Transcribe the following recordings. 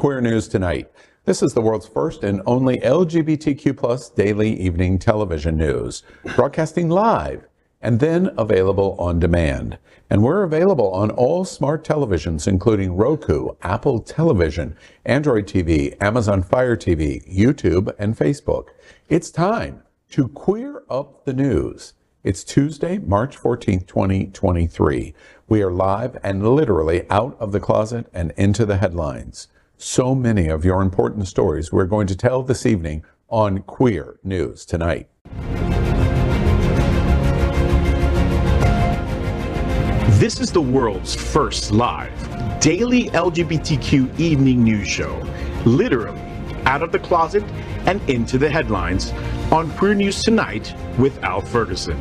Queer News Tonight. This is the world's first and only LGBTQ+ daily evening television news, broadcasting live and then available on demand. And we're available on all smart televisions, including Roku, Apple Television, Android TV, Amazon Fire TV, YouTube, and Facebook. It's time to queer up the news. It's Tuesday, March 14th, 2023. We are live and literally out of the closet and into the headlines. So many of your important stories we're going to tell this evening on Queer News Tonight. This is the world's first live daily LGBTQ evening news show, literally out of the closet and into the headlines on Queer News Tonight with Al Ferguson.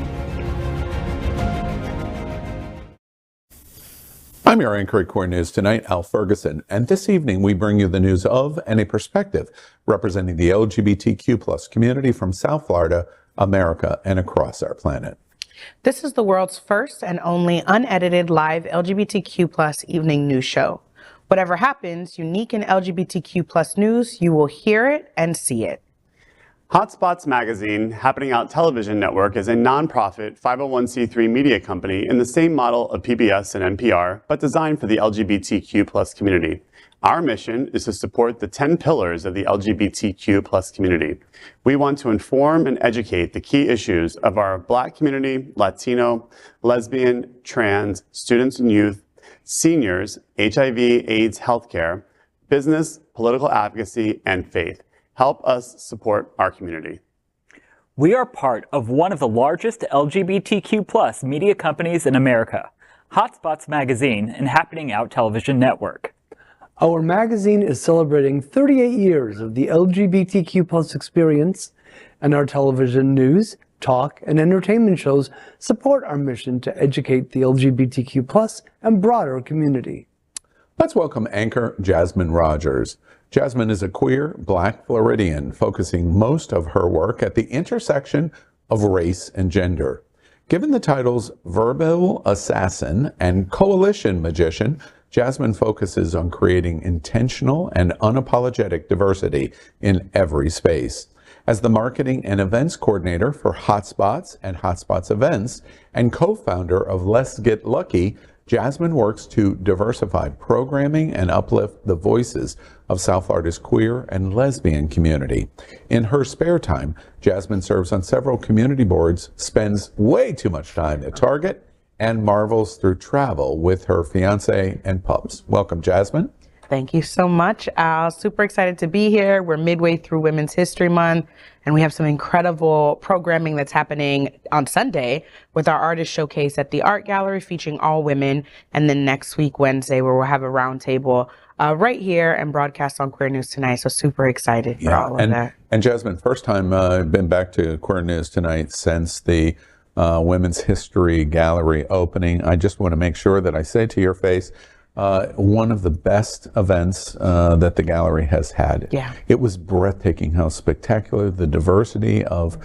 I'm your anchor at Queer News Tonight, Al Ferguson, and this evening we bring you the news of and a perspective representing the LGBTQ+ community from South Florida, America, and across our planet. This is the world's first and only unedited live LGBTQ+ evening news show. Whatever happens, unique in LGBTQ+ news, you will hear it and see it. Hotspots Magazine, Happening Out Television Network, is a nonprofit 501c3 media company in the same model of PBS and NPR, but designed for the LGBTQ+ community. Our mission is to support the 10 pillars of the LGBTQ+ community. We want to inform and educate the key issues of our Black community, Latino, lesbian, trans, students and youth, seniors, HIV, AIDS, healthcare, business, political advocacy, and faith. Help us support our community. We are part of one of the largest LGBTQ+ media companies in America, Hotspots Magazine and Happening Out Television Network. Our magazine is celebrating 38 years of the LGBTQ+ experience, and our television news, talk, and entertainment shows support our mission to educate the LGBTQ+ and broader community. Let's welcome anchor Jasmen Rogers. Jasmen is a queer Black Floridian focusing most of her work at the intersection of race and gender. Given the titles Verbal Assassin and Coalition Magician, Jasmen focuses on creating intentional and unapologetic diversity in every space. As the marketing and events coordinator for Hotspots and Hotspots Events and co-founder of Let's Get Lucky, Jasmen works to diversify programming and uplift the voices of South Florida's queer and lesbian community. In her spare time, Jasmen serves on several community boards, spends way too much time at Target, and marvels through travel with her fiance and pups. Welcome, Jasmen. Thank you so much, Al. Super excited to be here. We're midway through Women's History Month, and we have some incredible programming that's happening on Sunday with our artist showcase at the Art Gallery featuring all women, and then next week, Wednesday, where we'll have a roundtable right here and broadcast on Queer News Tonight. So super excited for all of that. And Jasmen, first time I've been back to Queer News Tonight since the Women's History Gallery opening. I just want to make sure that I say to your face, one of the best events that the gallery has had. Yeah. It was breathtaking how spectacular the diversity of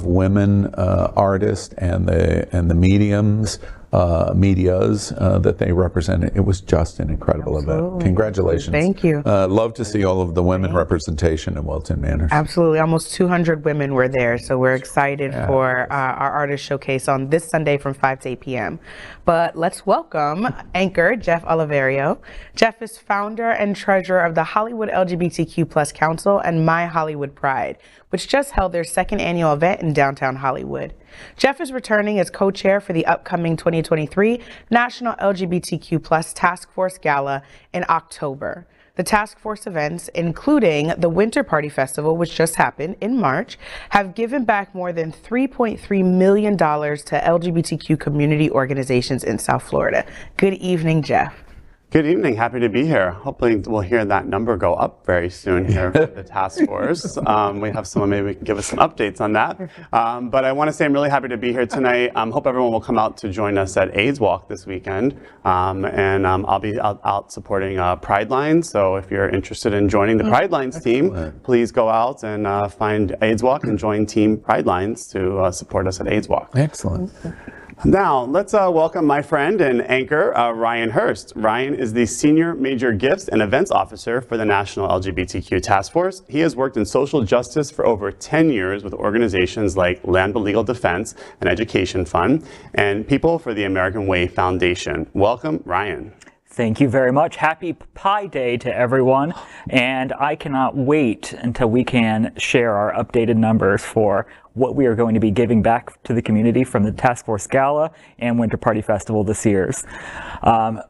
women artists and the medias that they represented. It was just an incredible event. Congratulations. Thank you. Love to see all of the women representation in Wilton Manor. Absolutely. Almost 200 women were there. So we're excited for our artist showcase on this Sunday from 5 to 8 p.m. But let's welcome anchor Jeff Oliverio. Jeff is founder and treasurer of the Hollywood LGBTQ+ Council and My Hollywood Pride, which just held their second annual event in downtown Hollywood. Jeff is returning as co-chair for the upcoming 2023 National LGBTQ+ Task Force Gala in October. The task force events, including the Winter Party Festival, which just happened in March, have given back more than $3.3 million to LGBTQ community organizations in South Florida. Good evening, Jeff. Good evening. Happy to be here. Hopefully we'll hear that number go up very soon here for the task force. We have someone maybe can give us some updates on that. But I want to say I'm really happy to be here tonight. Hope everyone will come out to join us at AIDS Walk this weekend. I'll be out supporting Pride Lines. So if you're interested in joining the Pride Lines team, please go out and find AIDS Walk and join Team Pride Lines to support us at AIDS Walk. Excellent. Now, let's welcome my friend and anchor, Ryan Hurst. Ryan is the Senior Major Gifts and Events Officer for the National LGBTQ Task Force. He has worked in social justice for over 10 years with organizations like Land But Legal Defense and Education Fund and People for the American Way Foundation. Welcome, Ryan. Thank you very much. Happy Pi Day to everyone. And I cannot wait until we can share our updated numbers for what we are going to be giving back to the community from the Task Force Gala and Winter Party Festival this year.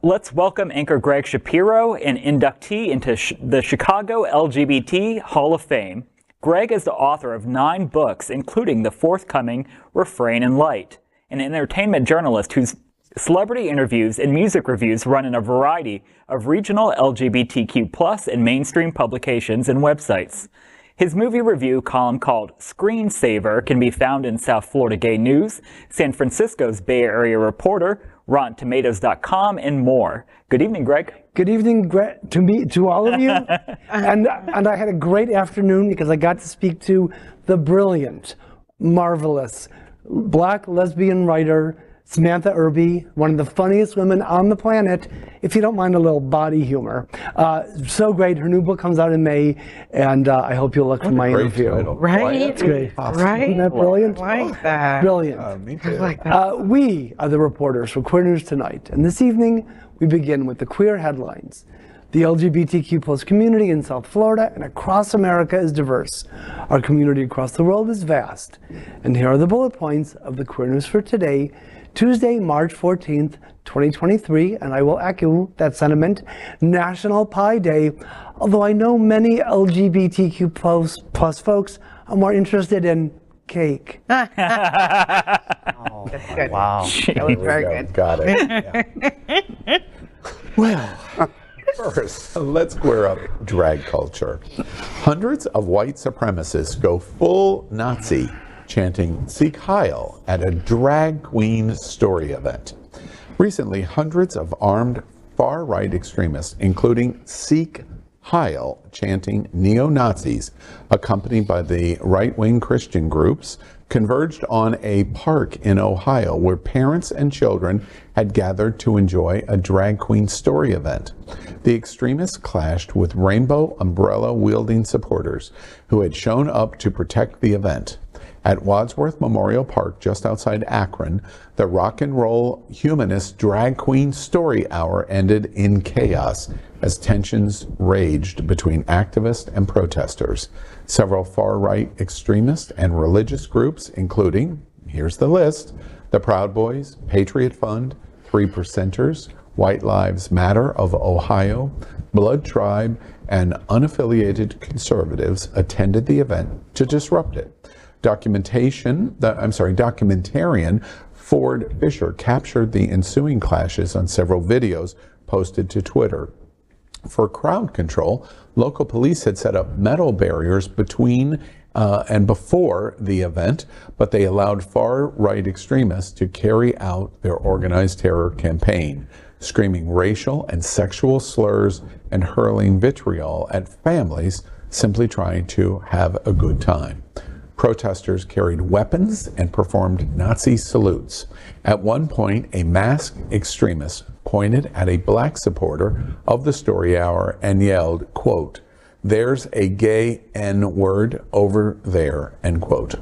Let's welcome anchor Gregg Shapiro, an inductee into the Chicago LGBT Hall of Fame. Gregg is the author of 9 books, including the forthcoming Refrain and Light, an entertainment journalist whose celebrity interviews and music reviews run in a variety of regional LGBTQ+ and mainstream publications and websites. His movie review column called Screensaver can be found in South Florida Gay News, San Francisco's Bay Area Reporter, RottenTomatoes.com, and more. Good evening, Gregg. Good evening, to all of you. and I had a great afternoon because I got to speak to the brilliant, marvelous, Black lesbian writer, Samantha Irby, one of the funniest women on the planet, if you don't mind a little body humor. So great. Her new book comes out in May, and I hope you'll look for my interview. Title. Right? That's great. Right? Isn't that brilliant? I like that. Brilliant. Me too. I like that. We are the reporters for Queer News Tonight, and this evening we begin with the queer headlines. The LGBTQ+ community in South Florida and across America is diverse. Our community across the world is vast. And here are the bullet points of the Queer News for today, Tuesday, March 14th, 2023, and I will echo that sentiment, National Pi Day, although I know many LGBTQ plus folks are more interested in cake. That's good. Wow. That was very good. Got it. Yeah. Well, first, let's square up drag culture. Hundreds of white supremacists go full Nazi, chanting "Seek Heil" at a drag queen story event. Recently, hundreds of armed far-right extremists, including "Seek Heil" chanting neo-Nazis, accompanied by the right-wing Christian groups, converged on a park in Ohio where parents and children had gathered to enjoy a drag queen story event. The extremists clashed with rainbow umbrella-wielding supporters who had shown up to protect the event. At Wadsworth Memorial Park, just outside Akron, the rock and roll humanist drag queen story hour ended in chaos as tensions raged between activists and protesters. Several far-right extremist and religious groups, including, here's the list, the Proud Boys, Patriot Fund, 3%ers, White Lives Matter of Ohio, Blood Tribe, and unaffiliated conservatives attended the event to disrupt it. Documentarian Ford Fisher captured the ensuing clashes on several videos posted to Twitter. For crowd control, local police had set up metal barriers between and before the event, but they allowed far-right extremists to carry out their organized terror campaign, screaming racial and sexual slurs and hurling vitriol at families simply trying to have a good time. Protesters carried weapons and performed Nazi salutes. At one point, a masked extremist pointed at a black supporter of the story hour and yelled, quote, "There's a gay N-word over there," end quote.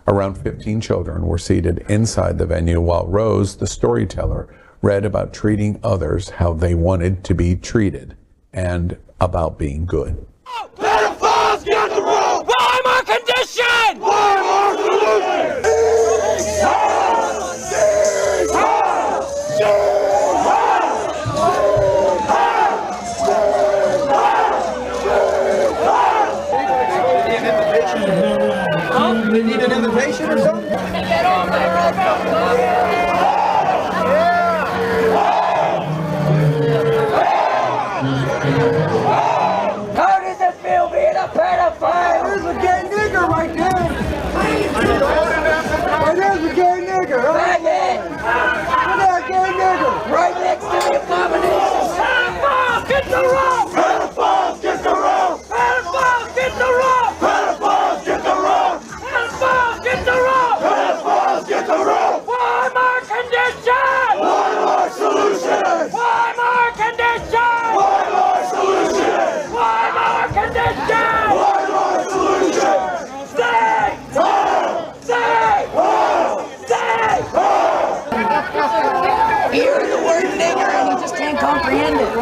Around 15 children were seated inside the venue while Rose, the storyteller, read about treating others how they wanted to be treated and about being good. Pedophiles get the rule! Why more condition? Why more solution? They need an invitation or something? How do condition! One more solution! Say Heil! Say Heil! Say Heil! He heard the word nigger and he just can't comprehend it.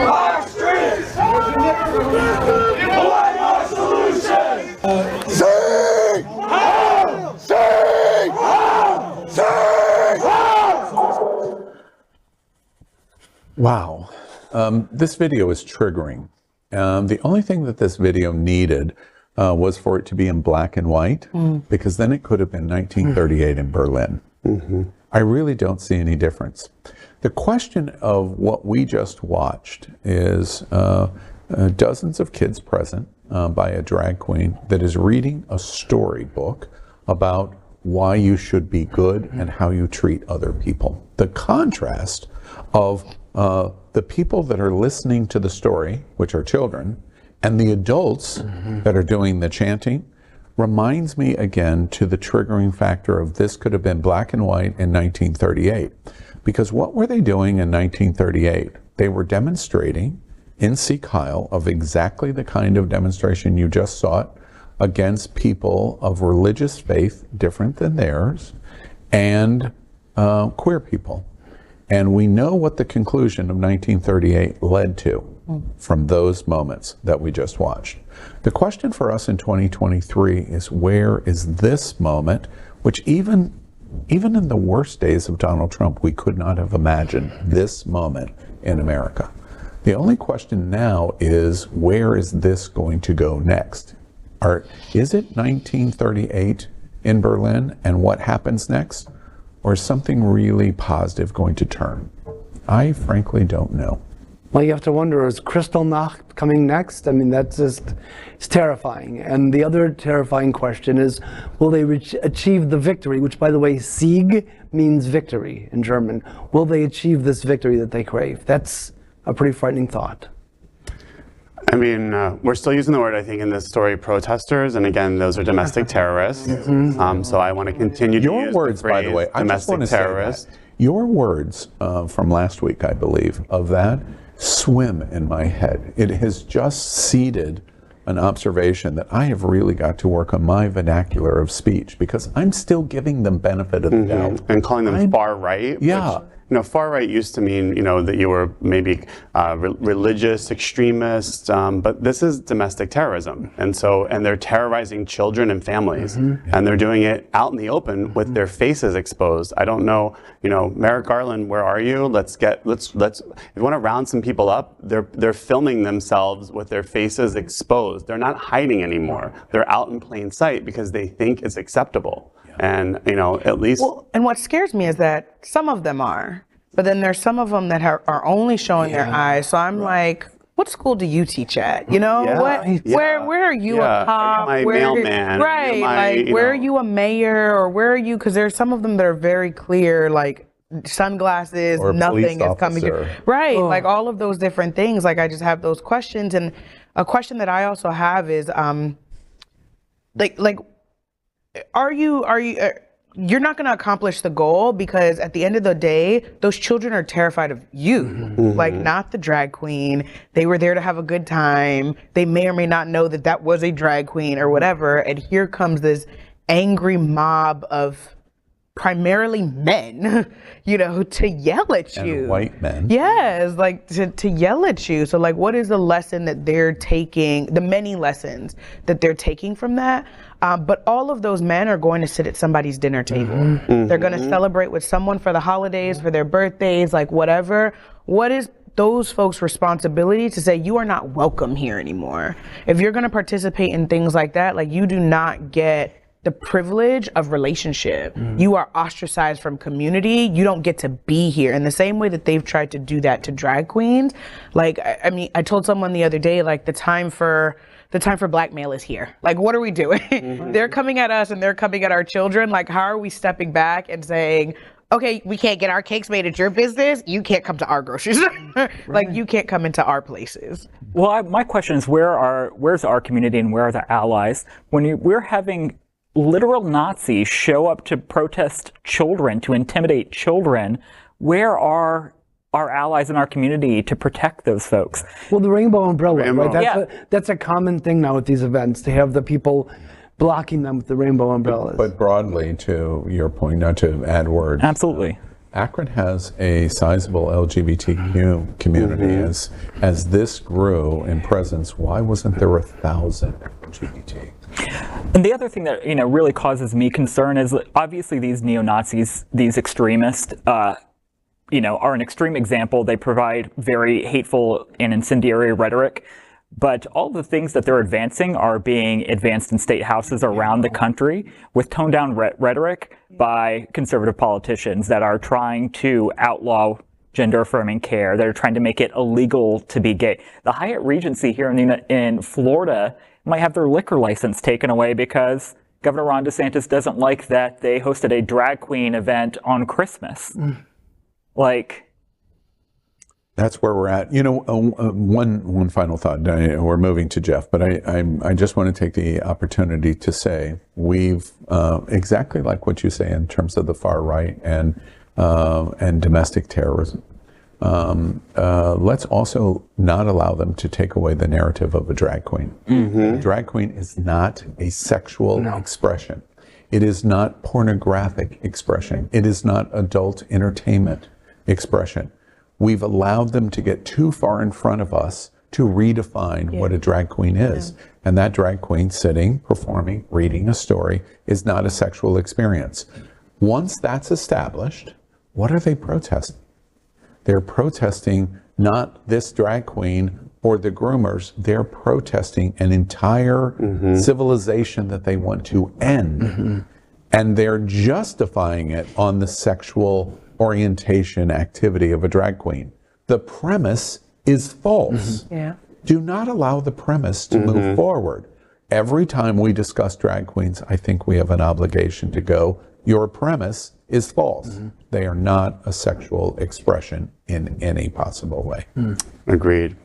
Our streets! One more solution! Say Heil! Say Heil! Say Heil! Wow. This video is triggering. The only thing that this video needed was for it to be in black and white, because then it could have been 1938 in Berlin. I really don't see any difference. The question of what we just watched is dozens of kids present by a drag queen that is reading a storybook about why you should be good and how you treat other people. The contrast of the people that are listening to the story, which are children, and the adults that are doing the chanting, reminds me again to the triggering factor of this could have been black and white in 1938. Because what were they doing in 1938? They were demonstrating in Heil of exactly the kind of demonstration you just saw against people of religious faith different than theirs and queer people. And we know what the conclusion of 1938 led to from those moments that we just watched. The question for us in 2023 is, where is this moment, which even in the worst days of Donald Trump, we could not have imagined this moment in America. The only question now is, where is this going to go next? Is it 1938 in Berlin and what happens next? Or is something really positive going to turn? I frankly don't know. Well, you have to wonder, is Kristallnacht coming next? I mean, that's just, it's terrifying. And the other terrifying question is, will they achieve the victory, which, by the way, Sieg means victory in German. Will they achieve this victory that they crave? That's a pretty frightening thought. I mean, we're still using the word, I think, in this story, protesters, and again, those are domestic terrorists. So I want to continue to use words, the phrase, by the way, I just want to terrorist. say that. Your words from last week, I believe, of that swim in my head. It has just seeded an observation that I have really got to work on my vernacular of speech, because I'm still giving them benefit of the doubt. And calling them far right. Yeah. Which, far right used to mean, that you were maybe religious extremist, but this is domestic terrorism. And they're terrorizing children and families, and they're doing it out in the open with their faces exposed. I don't know, Merrick Garland, where are you? Let's if you want to round some people up, they're filming themselves with their faces exposed. They're not hiding anymore. They're out in plain sight because they think it's acceptable. And, at least... Well, and what scares me is that some of them are, but then there's some of them that are only showing their eyes. So I'm like, what school do you teach at? Where are you a cop? Are you my mailman? Right, where are you a mayor, or where are you? Because there's some of them that are very clear, like sunglasses, or nothing is coming. Right, Oh. like all of those different things. Like I just have those questions, and a question that I also have is, you're not going to accomplish the goal, because at the end of the day, those children are terrified of you, like not the drag queen. They were there to have a good time. They may or may not know that that was a drag queen or whatever. And here comes this angry mob of primarily men, to yell at you. And white men. Yes, like to yell at you. So like, what is the lesson that they're taking, the many lessons that they're taking from that? But all of those men are going to sit at somebody's dinner table. They're going to celebrate with someone for the holidays, for their birthdays, like whatever. What is those folks' responsibility to say, you are not welcome here anymore? If you're going to participate in things like that, like you do not get the privilege of relationship. You are ostracized from community. You don't get to be here. In the same way that they've tried to do that to drag queens. Like, I mean, I told someone the other day, like the time for blackmail is here. Like, what are we doing? They're coming at us and they're coming at our children. Like, how are we stepping back and saying, okay, we can't get our cakes made at your business. You can't come to our grocery store. Like, you can't come into our places. Well, my question is, where's our community and where are the allies? We're having literal Nazis show up to protest children, to intimidate children, where are our allies in our community to protect those folks. Well, the rainbow umbrella, right? Yeah. That's a common thing now with these events, to have the people blocking them with the rainbow umbrellas. But broadly, to your point, not to add words. Absolutely. Akron has a sizable LGBTQ community. As this grew in presence, why wasn't there 1,000 LGBT? And the other thing that really causes me concern is that obviously these neo-Nazis, these extremists, are an extreme example. They provide very hateful and incendiary rhetoric. But all the things that they're advancing are being advanced in state houses around the country with toned down rhetoric by conservative politicians that are trying to outlaw gender affirming care. They're trying to make it illegal to be gay. The Hyatt Regency here in Florida might have their liquor license taken away because Governor Ron DeSantis doesn't like that they hosted a drag queen event on Christmas. That's where we're at. One final thought. We're moving to Jeff, but I just want to take the opportunity to say we've exactly like what you say in terms of the far right and domestic terrorism. Let's also not allow them to take away the narrative of a drag queen. A drag queen is not a sexual expression. It is not pornographic expression. It is not adult entertainment expression. We've allowed them to get too far in front of us to redefine what a drag queen is. And that drag queen sitting, performing, reading a story is not a sexual experience. Once that's established, what are they protesting? They're protesting not this drag queen or the groomers. They're protesting an entire civilization that they want to end. And they're justifying it on the sexual orientation activity of a drag queen. The premise is false. Do not allow the premise to move forward. Every time we discuss drag queens, I think we have an obligation to go, your premise is false. They are not a sexual expression in any possible way. Agreed.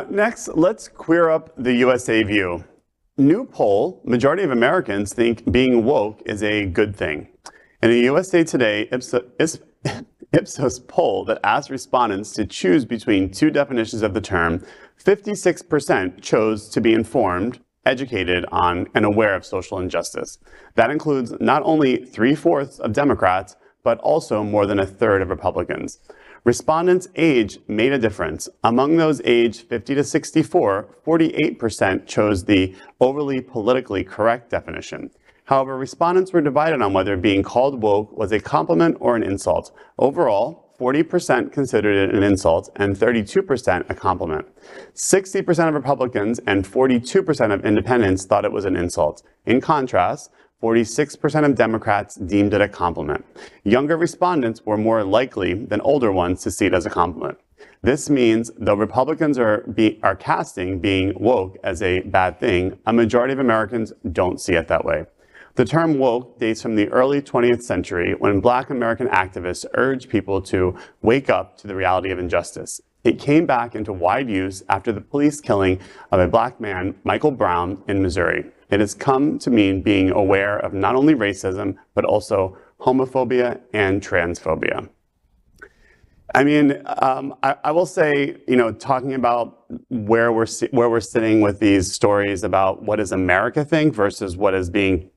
Next, let's queer up the USA view. New poll, majority of Americans think being woke is a good thing. In a USA Today Ipsos poll that asked respondents to choose between two definitions of the term, 56% chose to be informed, educated on, and aware of social injustice. That includes not only 3/4 of Democrats, but also more than 1/3 of Republicans. Respondents' age made a difference. Among those aged 50 to 64, 48% chose the overly politically correct definition. However, respondents were divided on whether being called woke was a compliment or an insult. Overall, 40% considered it an insult and 32% a compliment. 60% of Republicans and 42% of independents thought it was an insult. In contrast, 46% of Democrats deemed it a compliment. Younger respondents were more likely than older ones to see it as a compliment. This means though Republicans are casting being woke as a bad thing, a majority of Americans don't see it that way. The term woke dates from the early 20th century when Black American activists urged people to wake up to the reality of injustice. It came back into wide use after the police killing of a Black man, Michael Brown, in Missouri. It has come to mean being aware of not only racism, but also homophobia and transphobia. I mean, I will say, talking about where we're sitting with these stories about what does America think versus what is being,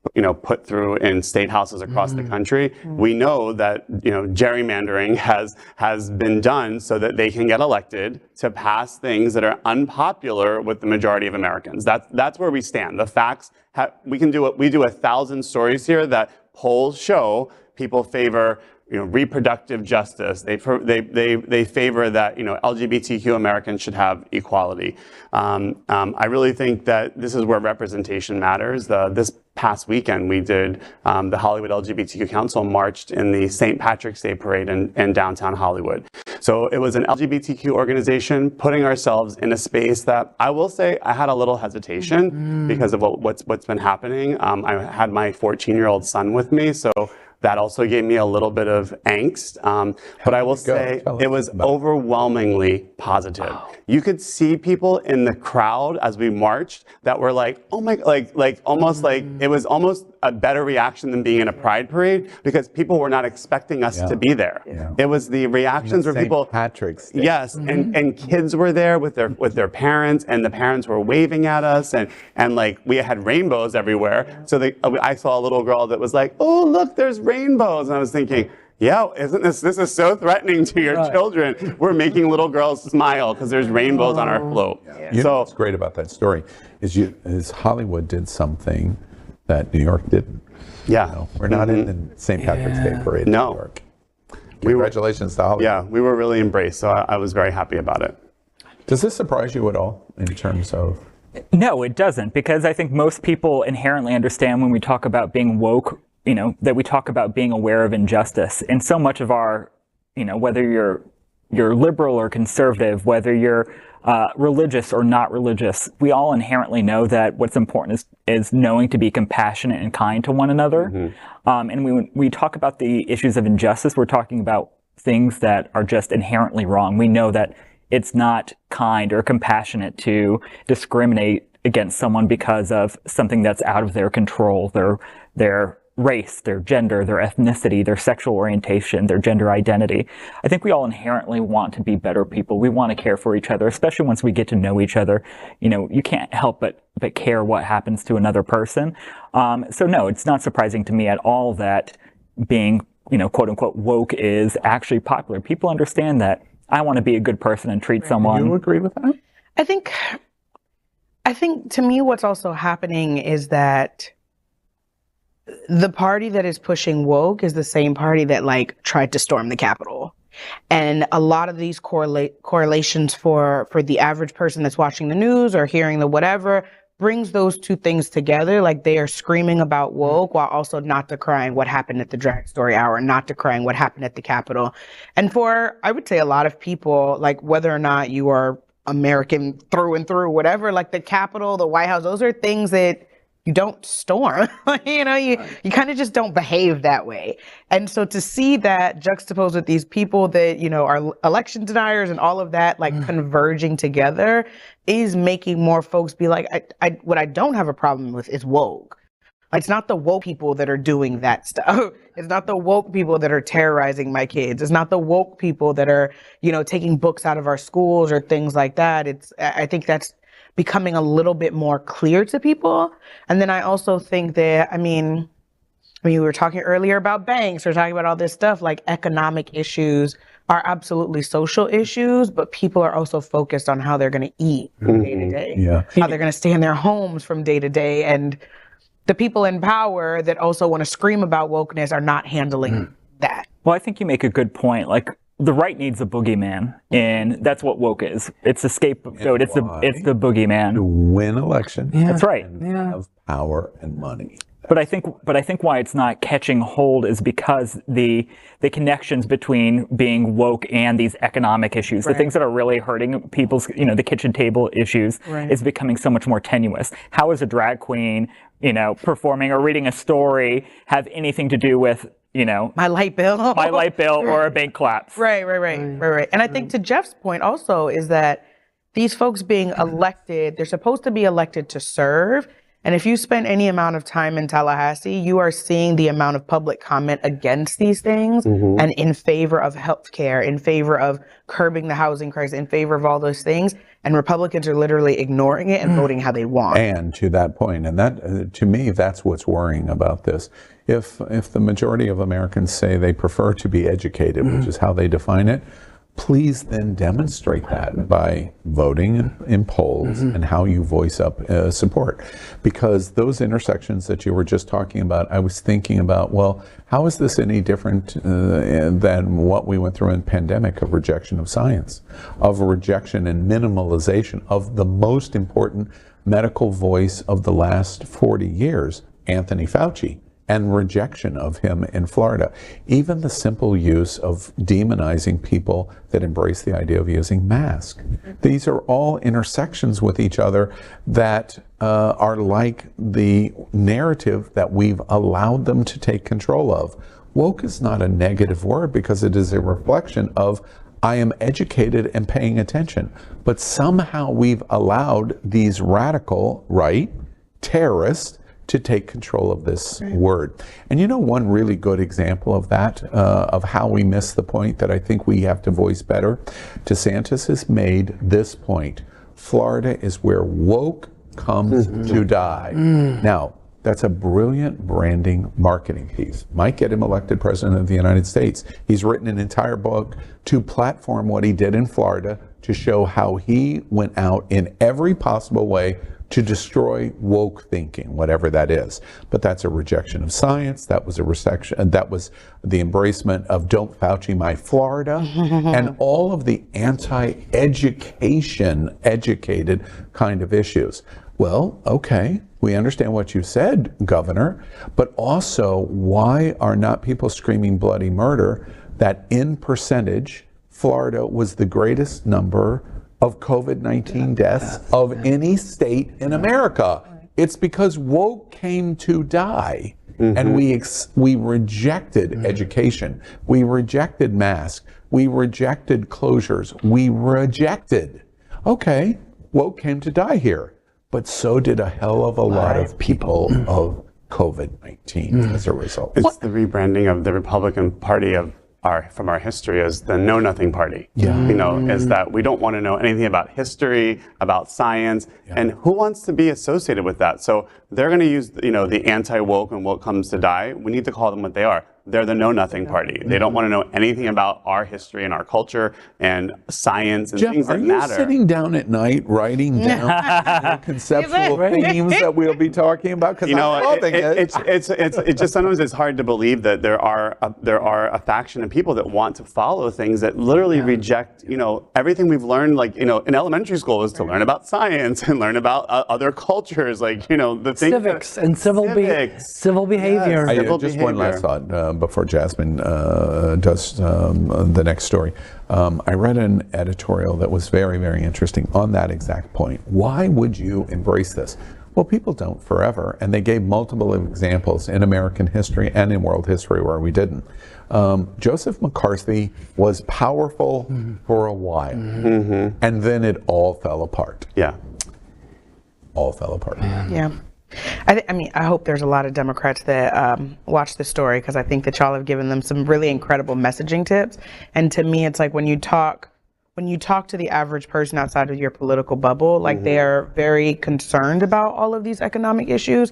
put through in state houses across the country. We know that, gerrymandering has been done so that they can get elected to pass things that are unpopular with the majority of Americans. That's where we stand. The facts, we do 1,000 stories here that polls show people favor reproductive justice. They favor that LGBTQ Americans should have equality. I really think that this is where representation matters. This past weekend we did the Hollywood LGBTQ Council marched in the St. Patrick's Day parade in downtown Hollywood. So it was an LGBTQ organization putting ourselves in a space that I will say I had a little hesitation because of what's been happening. I had my 14-year-old son with me, so that also gave me a little bit of angst. But I will say it was overwhelmingly positive. Wow. You could see people in the crowd as we marched that were like, oh my, like almost like it was almost a better reaction than being in a pride parade, because people were not expecting us to be there. It was the reactions where people, Patrick's Day. yes, and kids were there with their parents, and the parents were waving at us, and like we had rainbows everywhere. So I saw a little girl that was like, oh look, there's rainbows, and I was thinking, yeah, isn't this is so threatening to your children. We're making little girls smile because there's rainbows on our float. You know what's great about that story is Hollywood did something that New York didn't. Yeah. You know, we're not in the St. Patrick's Day parade in New York. Congratulations to Hollywood. Yeah, we were really embraced, so I was very happy about it. Does this surprise you at all in terms of? No, it doesn't, because I think most people inherently understand when we talk about being woke, you know, that we talk about being aware of injustice. And so much of our, you know, whether you're liberal or conservative, whether you're religious or not religious, we all inherently know that what's important is knowing to be compassionate and kind to one another. And when we talk about the issues of injustice, we're talking about things that are just inherently wrong. We know that it's not kind or compassionate to discriminate against someone because of something that's out of their control, their race, their gender, their ethnicity, their sexual orientation, their gender identity. I think we all inherently want to be better people. We want to care for each other, especially once we get to know each other. You know, you can't help but care what happens to another person. So no, it's not surprising to me at all that being, you know, quote unquote woke is actually popular. People understand that I want to be a good person and treat someone. Do you agree with that? I think to me what's also happening is that the party that is pushing woke is the same party that like tried to storm the Capitol. And a lot of these correlations for the average person that's watching the news or hearing the whatever brings those two things together. Like they are screaming about woke while also not decrying what happened at the Drag Story Hour, not decrying what happened at the Capitol. And for, I would say, a lot of people, like whether or not you are American through and through, whatever, like the Capitol, the White House, those are things that you don't storm. You know, you kind of just don't behave that way. And so to see that juxtaposed with these people that, you know, are election deniers and all of that, like converging together is making more folks be like, what I don't have a problem with is woke. Like, it's not the woke people that are doing that stuff. It's not the woke people that are terrorizing my kids. It's not the woke people that are, you know, taking books out of our schools or things like that. I think that's becoming a little bit more clear to people. And then I also think that, I mean, we were talking earlier about banks, we're talking about all this stuff, like economic issues are absolutely social issues, but people are also focused on how they're going to eat from day to day, how they're going to stay in their homes from day to day. And the people in power that also want to scream about wokeness are not handling that. Well, I think you make a good point. Like, the right needs a boogeyman, and that's what woke is. It's a scapegoat. It's the boogeyman. To win elections. That's right. Have power and money. But I think why it's not catching hold is because the connections between being woke and these economic issues, the things that are really hurting people's, you know, the kitchen table issues, is becoming so much more tenuous. How is a drag queen, you know, performing or reading a story have anything to do with, you know, my light bill or a bank collapse? Right. And I think to Jeff's point also is that these folks being elected, they're supposed to be elected to serve. And if you spend any amount of time in Tallahassee, you are seeing the amount of public comment against these things and in favor of healthcare, in favor of curbing the housing crisis, in favor of all those things. And Republicans are literally ignoring it and voting how they want. And to that point, and that, to me, that's what's worrying about this. If the majority of Americans say they prefer to be educated, which is how they define it, please then demonstrate that by voting in polls and how you voice up support. Because those intersections that you were just talking about, I was thinking about, well, how is this any different than what we went through in the pandemic of rejection of science, of rejection and minimalization of the most important medical voice of the last 40 years, Anthony Fauci, and rejection of him in Florida. Even the simple use of demonizing people that embrace the idea of using masks. These are all intersections with each other that are like the narrative that we've allowed them to take control of Woke is not a negative word because it is a reflection of I am educated and paying attention. But somehow we've allowed these radical, right, terrorists to take control of this word. And you know one really good example of that, of how we miss the point that I think we have to voice better? DeSantis has made this point. Florida is where woke comes to die. Now, that's a brilliant branding marketing piece. Might get him elected president of the United States. He's written an entire book to platform what he did in Florida to show how he went out in every possible way to destroy woke thinking, whatever that is. But that's a rejection of science. That was a rejection. That was the embracement of "Don't Fauci my Florida," and all of the anti-education, educated kind of issues. Well, okay, we understand what you said, Governor, but also why are not people screaming bloody murder that in percentage, Florida was the greatest number of COVID-19 deaths of any state in America? It's because woke came to die. And we rejected education. We rejected masks. We rejected closures. We rejected. Okay, woke came to die here. But so did a hell of a lot of people of COVID-19 as a result. It's the rebranding of the Republican Party from our history as the Know Nothing Party. Is that we don't want to know anything about history, about science, and who wants to be associated with that? So they're going to use, the anti-woke and woke comes to die. We need to call them what they are. They're the Know Nothing Party. They don't want to know anything about our history and our culture and science and things that matter. Are you sitting down at night writing down the conceptual themes that we'll be talking about? Because I'm loving it. It's just sometimes it's hard to believe that there are a faction of people that want to follow things that literally reject, everything we've learned. Like, in elementary school is to learn about science and learn about other cultures, like, the things civics and civil behavior. Just one last thought before Jasmine does the next story. I read an editorial that was very, very interesting on that exact point. Why would you embrace this? Well, people don't forever, and they gave multiple examples in American history and in world history where we didn't. Joseph McCarthy was powerful for a while, and then it all fell apart. All fell apart. I hope there's a lot of Democrats that watch this story, because I think that y'all have given them some really incredible messaging tips. And to me, it's like when you talk to the average person outside of your political bubble, like they are very concerned about all of these economic issues,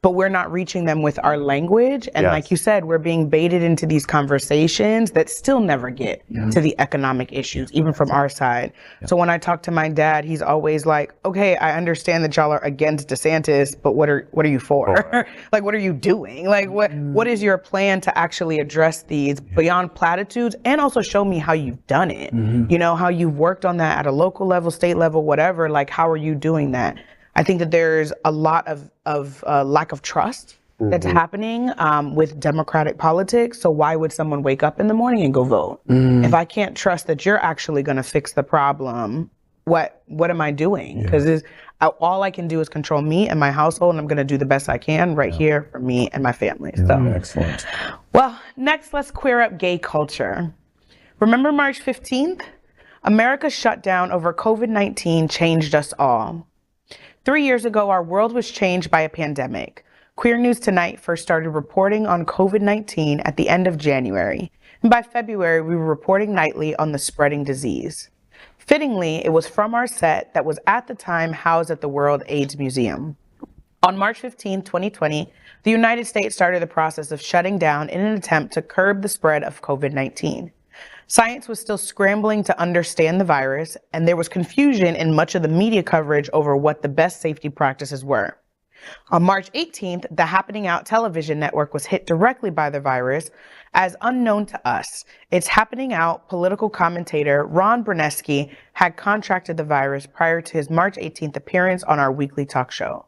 but we're not reaching them with our language. And like you said, we're being baited into these conversations that still never get to the economic issues, even from our side. So when I talk to my dad, he's always like, okay, I understand that y'all are against DeSantis, but what are you for? Like, what are you doing? Like, what is your plan to actually address these beyond platitudes, and also show me how you've done it? How you've worked on that at a local level, state level, whatever. Like, how are you doing that? I think that there's a lot of lack of trust that's happening with democratic politics. So why would someone wake up in the morning and go vote? If I can't trust that you're actually going to fix the problem, what am I doing? Because all I can do is control me and my household, and I'm going to do the best I can here for me and my family. So Excellent. Well, next, let's queer up gay culture. Remember March 15th? America's shutdown over COVID-19 changed us all. 3 years ago, our world was changed by a pandemic. Queer News Tonight first started reporting on COVID-19 at the end of January. And by February, we were reporting nightly on the spreading disease. Fittingly, it was from our set that was at the time housed at the World AIDS Museum. On March 15, 2020, the United States started the process of shutting down in an attempt to curb the spread of COVID-19. Science was still scrambling to understand the virus, and there was confusion in much of the media coverage over what the best safety practices were. On March 18th, the Happening Out television network was hit directly by the virus. As unknown to us, its Happening Out political commentator Ron Bernesky had contracted the virus prior to his March 18th appearance on our weekly talk show.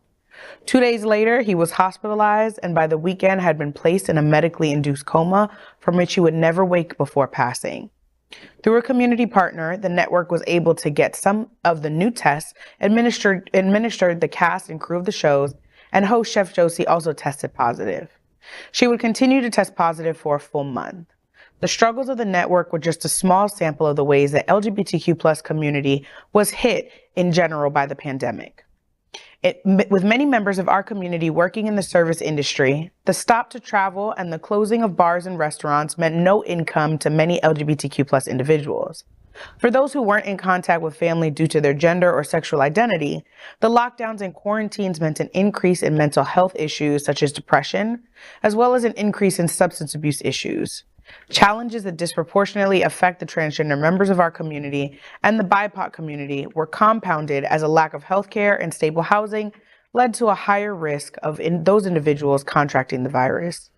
2 days later, he was hospitalized, and by the weekend had been placed in a medically induced coma from which he would never wake before passing. Through a community partner, the network was able to get some of the new tests administered the cast and crew of the shows, and host Chef Josie also tested positive. She would continue to test positive for a full month. The struggles of the network were just a small sample of the ways that LGBTQ plus community was hit in general by the pandemic. With many members of our community working in the service industry, the stop to travel and the closing of bars and restaurants meant no income to many LGBTQ plus individuals. For those who weren't in contact with family due to their gender or sexual identity, the lockdowns and quarantines meant an increase in mental health issues such as depression, as well as an increase in substance abuse issues. Challenges that disproportionately affect the transgender members of our community and the BIPOC community were compounded as a lack of healthcare and stable housing led to a higher risk of those individuals contracting the virus.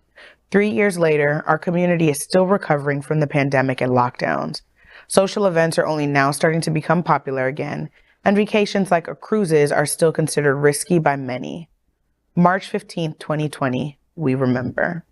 3 years later, our community is still recovering from the pandemic and lockdowns. Social events are only now starting to become popular again, and vacations like cruises are still considered risky by many. March 15th, 2020, we remember.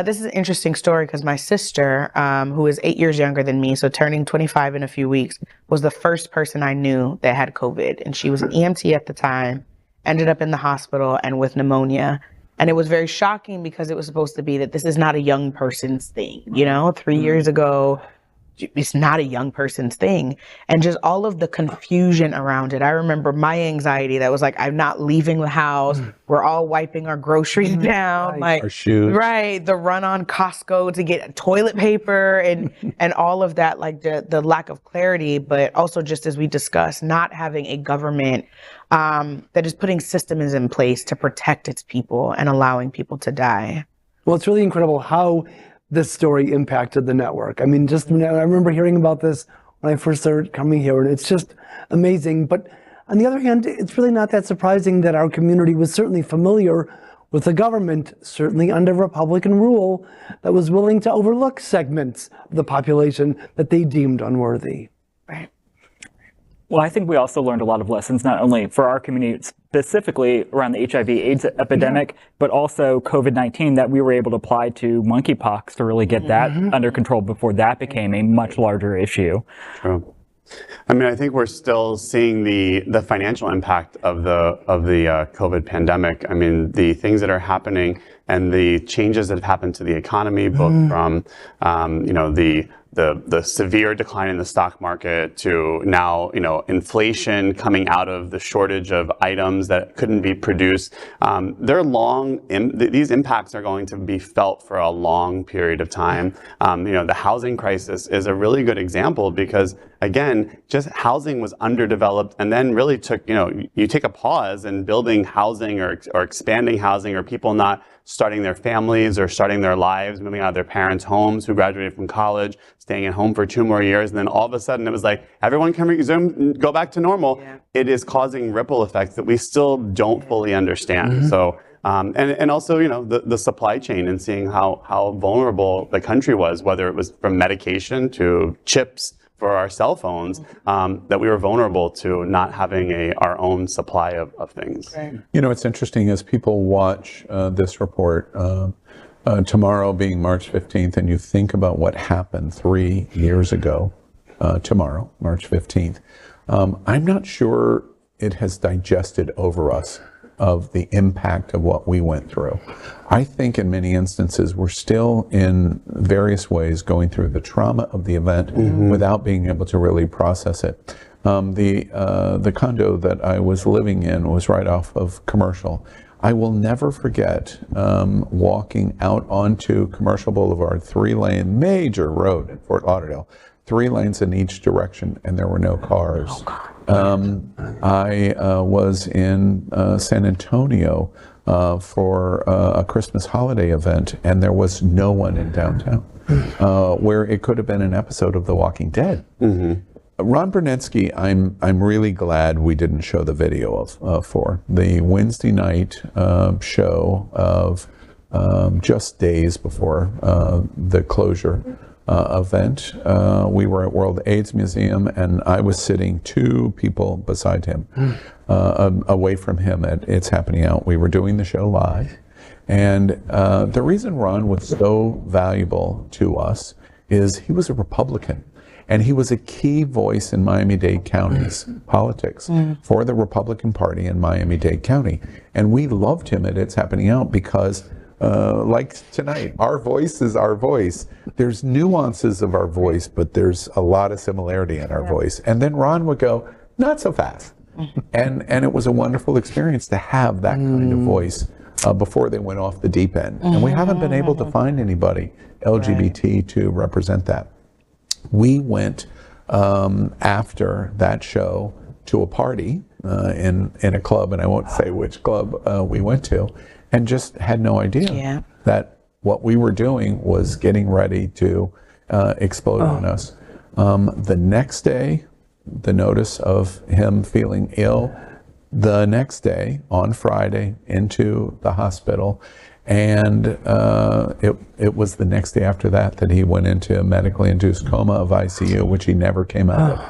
This is an interesting story because my sister, who is 8 years younger than me, so turning 25 in a few weeks, was the first person I knew that had COVID. And she was an EMT at the time, ended up in the hospital and with pneumonia. And it was very shocking because it was supposed to be that this is not a young person's thing. You know, 3 years ago, it's not a young person's thing. And just all of the confusion around it. I remember my anxiety that was like, I'm not leaving the house. We're all wiping our groceries down. Like, our shoes. Right. The run on Costco to get toilet paper and all of that, like the lack of clarity, but also just as we discussed, not having a government that is putting systems in place to protect its people and allowing people to die. Well, it's really incredible how this story impacted the network. I mean, I remember hearing about this when I first started coming here, and it's just amazing. But on the other hand, it's really not that surprising that our community was certainly familiar with a government, certainly under Republican rule, that was willing to overlook segments of the population that they deemed unworthy. Right. Well, I think we also learned a lot of lessons, not only for our community specifically around the HIV/AIDS epidemic, but also COVID-19 that we were able to apply to monkeypox to really get that under control before that became a much larger issue. True. I mean, I think we're still seeing the financial impact of the COVID pandemic. I mean, the things that are happening and the changes that have happened to the economy, both from the severe decline in the stock market to now, inflation coming out of the shortage of items that couldn't be produced. These impacts are going to be felt for a long period of time. The housing crisis is a really good example because, again, just housing was underdeveloped and then really took, you take a pause in building housing or expanding housing or people not starting their families or starting their lives, moving out of their parents' homes who graduated from college, staying at home for 2 more years. And then all of a sudden it was like, everyone can resume, go back to normal. Yeah. It is causing ripple effects that we still don't fully understand. So, and also, the supply chain and seeing how vulnerable the country was, whether it was from medication to chips for our cell phones, that we were vulnerable to not having our own supply of things. Right. It's interesting as people watch this report, tomorrow being March 15th, and you think about what happened 3 years ago, tomorrow, March 15th, I'm not sure it has digested over us of the impact of what we went through. I think in many instances, we're still in various ways going through the trauma of the event without being able to really process it. The condo that I was living in was right off of Commercial. I will never forget walking out onto Commercial Boulevard, 3-lane major road in Fort Lauderdale, 3 lanes in each direction, and there were no cars. I was in San Antonio for a Christmas holiday event, and there was no one in downtown, where it could have been an episode of The Walking Dead. Ron Bernetsky, I'm really glad we didn't show the video of for the Wednesday night show of just days before the closure event. We were at World AIDS Museum, and I was sitting 2 people beside him, away from him at It's Happening Out. We were doing the show live, and the reason Ron was so valuable to us is he was a Republican, and he was a key voice in Miami-Dade County's politics for the Republican Party in Miami-Dade County, and we loved him at It's Happening Out because like tonight, our voice is our voice. There's nuances of our voice, but there's a lot of similarity in our voice. And then Ron would go, not so fast. And it was a wonderful experience to have that kind of voice before they went off the deep end. And we haven't been able to find anybody LGBT to represent that. We went after that show to a party in a club, and I won't say which club we went to, and just had no idea that what we were doing was getting ready to explode on us. The next day, the notice of him feeling ill, the next day, on Friday, into the hospital, and it was the next day after that that he went into a medically induced coma of ICU, which he never came out of.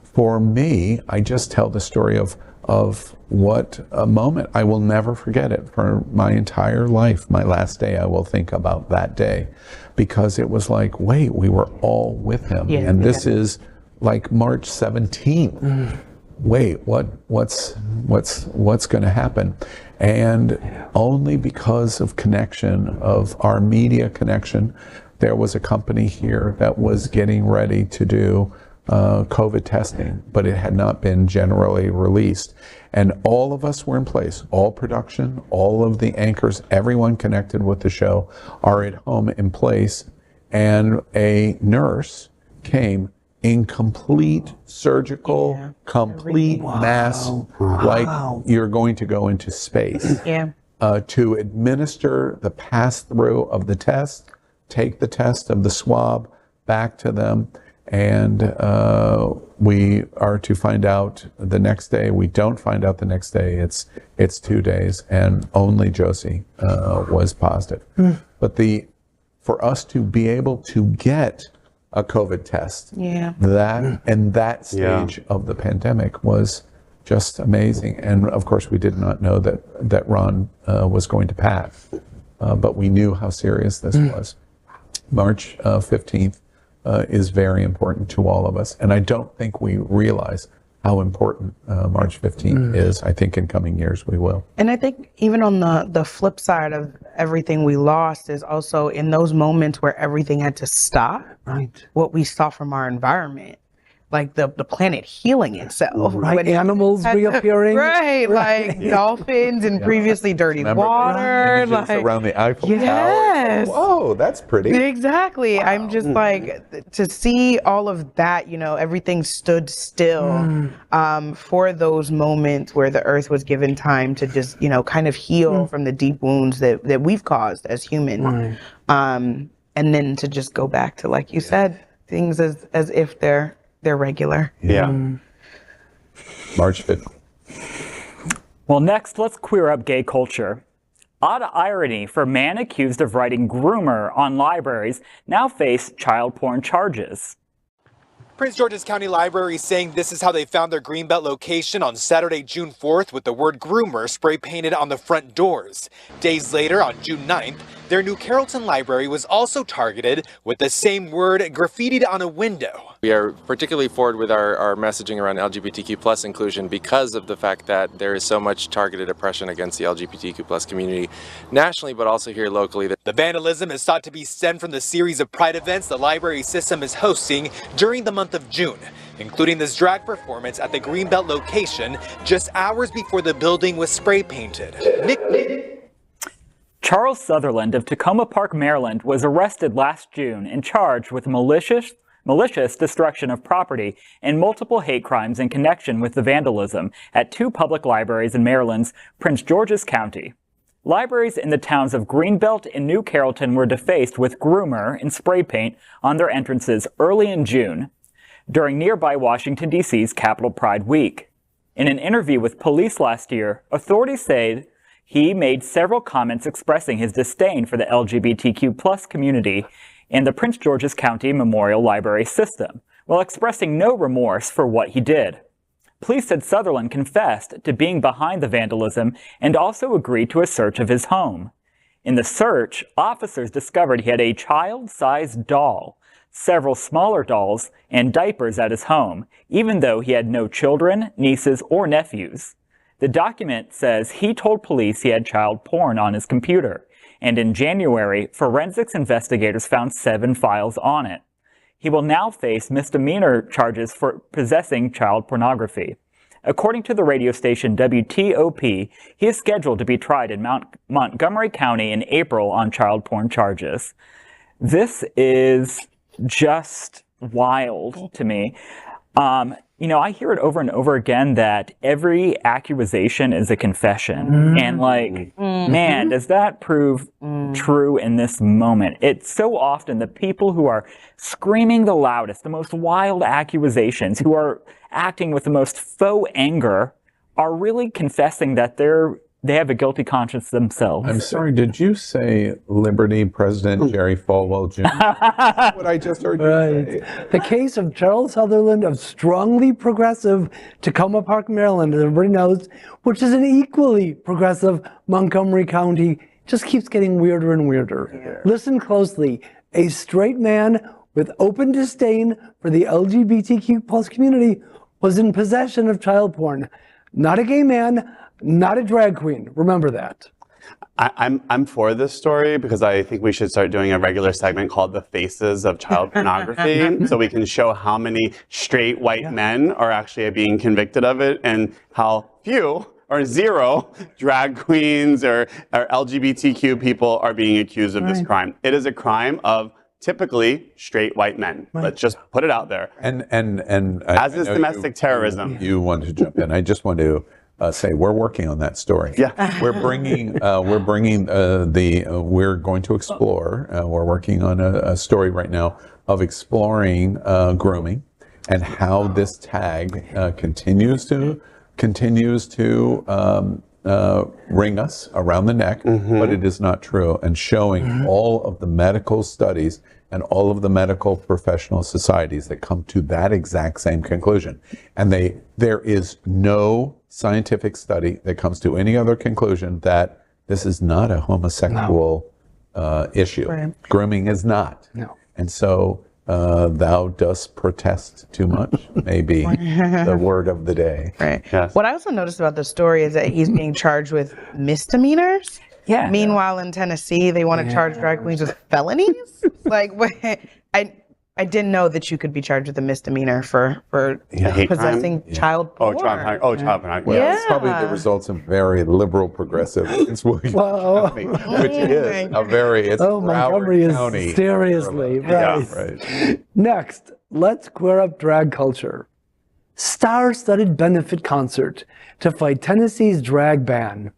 For me, I just tell the story of what a moment. I will never forget it for my entire life. My last day, I will think about that day, because it was like, wait, we were all with him, and this is like March 17th. Wait, what's going to happen? And only because of connection, of our media connection, there was a company here that was getting ready to do COVID testing, but it had not been generally released. And all of us were in place, all production, all of the anchors, everyone connected with the show are at home in place. And a nurse came in complete surgical, complete mask, like you're going to go into space, to administer the pass-through of the test, take the test of the swab back to them, and we are to find out the next day. We don't find out the next day. It's 2 days, and only Josie was positive. But for us to be able to get a COVID test, that and that stage of the pandemic was just amazing. And of course, we did not know that Ron was going to pass, but we knew how serious this was. March 15th is very important to all of us, and I don't think we realize how important March 15th is. I think in coming years we will. And I think even on the flip side of everything we lost is also in those moments where everything had to stop, what we saw from our environment, like the planet healing itself. When animals reappearing. Like dolphins and previously dirty water. Like around the Eiffel Tower. Whoa, that's pretty. Exactly. I'm just like, to see all of that, everything stood still for those moments where the earth was given time to just, kind of heal from the deep wounds that we've caused as humans. And then to just go back to, like you said, things as if they're regular. March 5th. Well, next, let's queer up gay culture. Odd irony for man accused of writing Groomer on libraries now face child porn charges. Prince George's County Library saying this is how they found their Greenbelt location on Saturday, June 4th, with the word Groomer spray painted on the front doors. Days later, on June 9th, their New Carrollton library was also targeted with the same word graffitied on a window. We are particularly forward with our messaging around LGBTQ plus inclusion because of the fact that there is so much targeted oppression against the LGBTQ plus community nationally, but also here locally. The vandalism is thought to be stemmed from the series of Pride events the library system is hosting during the month of June, including this drag performance at the Greenbelt location just hours before the building was spray painted. Charles Sutherland of Tacoma Park, Maryland, was arrested last June and charged with malicious destruction of property and multiple hate crimes in connection with the vandalism at 2 public libraries in Maryland's Prince George's County. Libraries in the towns of Greenbelt and New Carrollton were defaced with Groomer and spray paint on their entrances early in June, during nearby Washington, D.C.'s Capitol Pride Week. In an interview with police last year, authorities said he made several comments expressing his disdain for the LGBTQ plus community and the Prince George's County Memorial Library system, while expressing no remorse for what he did. Police said Sutherland confessed to being behind the vandalism and also agreed to a search of his home. In the search, officers discovered he had a child-sized doll, several smaller dolls, and diapers at his home, even though he had no children, nieces, or nephews. The document says he told police he had child porn on his computer, and in January, forensics investigators found 7 files on it. He will now face misdemeanor charges for possessing child pornography. According to the radio station WTOP, he is scheduled to be tried in Montgomery County in April on child porn charges. This is just wild to me. You know, I hear it over and over again that every accusation is a confession. And like, man, does that prove true in this moment? It's so often the people who are screaming the loudest, the most wild accusations, who are acting with the most faux anger, are really confessing that they have a guilty conscience themselves. I'm sorry, did you say Liberty President Jerry Falwell Jr.? That's what I just heard you say. The case of Charles Sutherland of strongly progressive Tacoma Park, Maryland, as everybody knows, which is an equally progressive Montgomery County, just keeps getting weirder and weirder. Yeah. Listen closely. A straight man with open disdain for the LGBTQ plus community was in possession of child porn. Not a gay man, not a drag queen. Remember that. I'm for this story because I think we should start doing a regular segment called The Faces of Child Pornography so we can show how many straight white men are actually being convicted of it and how few or zero drag queens or LGBTQ people are being accused of this crime. It is a crime of typically straight white men. Let's just put it out there. And as is domestic terrorism. You want to jump in. I just want to say we're working on that story. Yeah, we're going to explore. We're working on a story right now of exploring grooming and how this tag continues to ring us around the neck, but it is not true, and showing all of the medical studies and all of the medical professional societies that come to that exact same conclusion. And there is no scientific study that comes to any other conclusion that this is not a homosexual issue. Right. Grooming is not. No. And so thou dost protest too much, maybe the word of the day. Right. Yes. What I also noticed about the story is that he's being charged with misdemeanors. Yeah. Meanwhile, in Tennessee, they want to charge drag queens with felonies. Like, I didn't know that you could be charged with a misdemeanor for possessing child porn. Child porn. Well, it's probably the results of very liberal progressive which is a very, it's Montgomery is County. Seriously, right. Yeah, right. Next, let's queer up drag culture. Star-studded benefit concert to fight Tennessee's drag ban.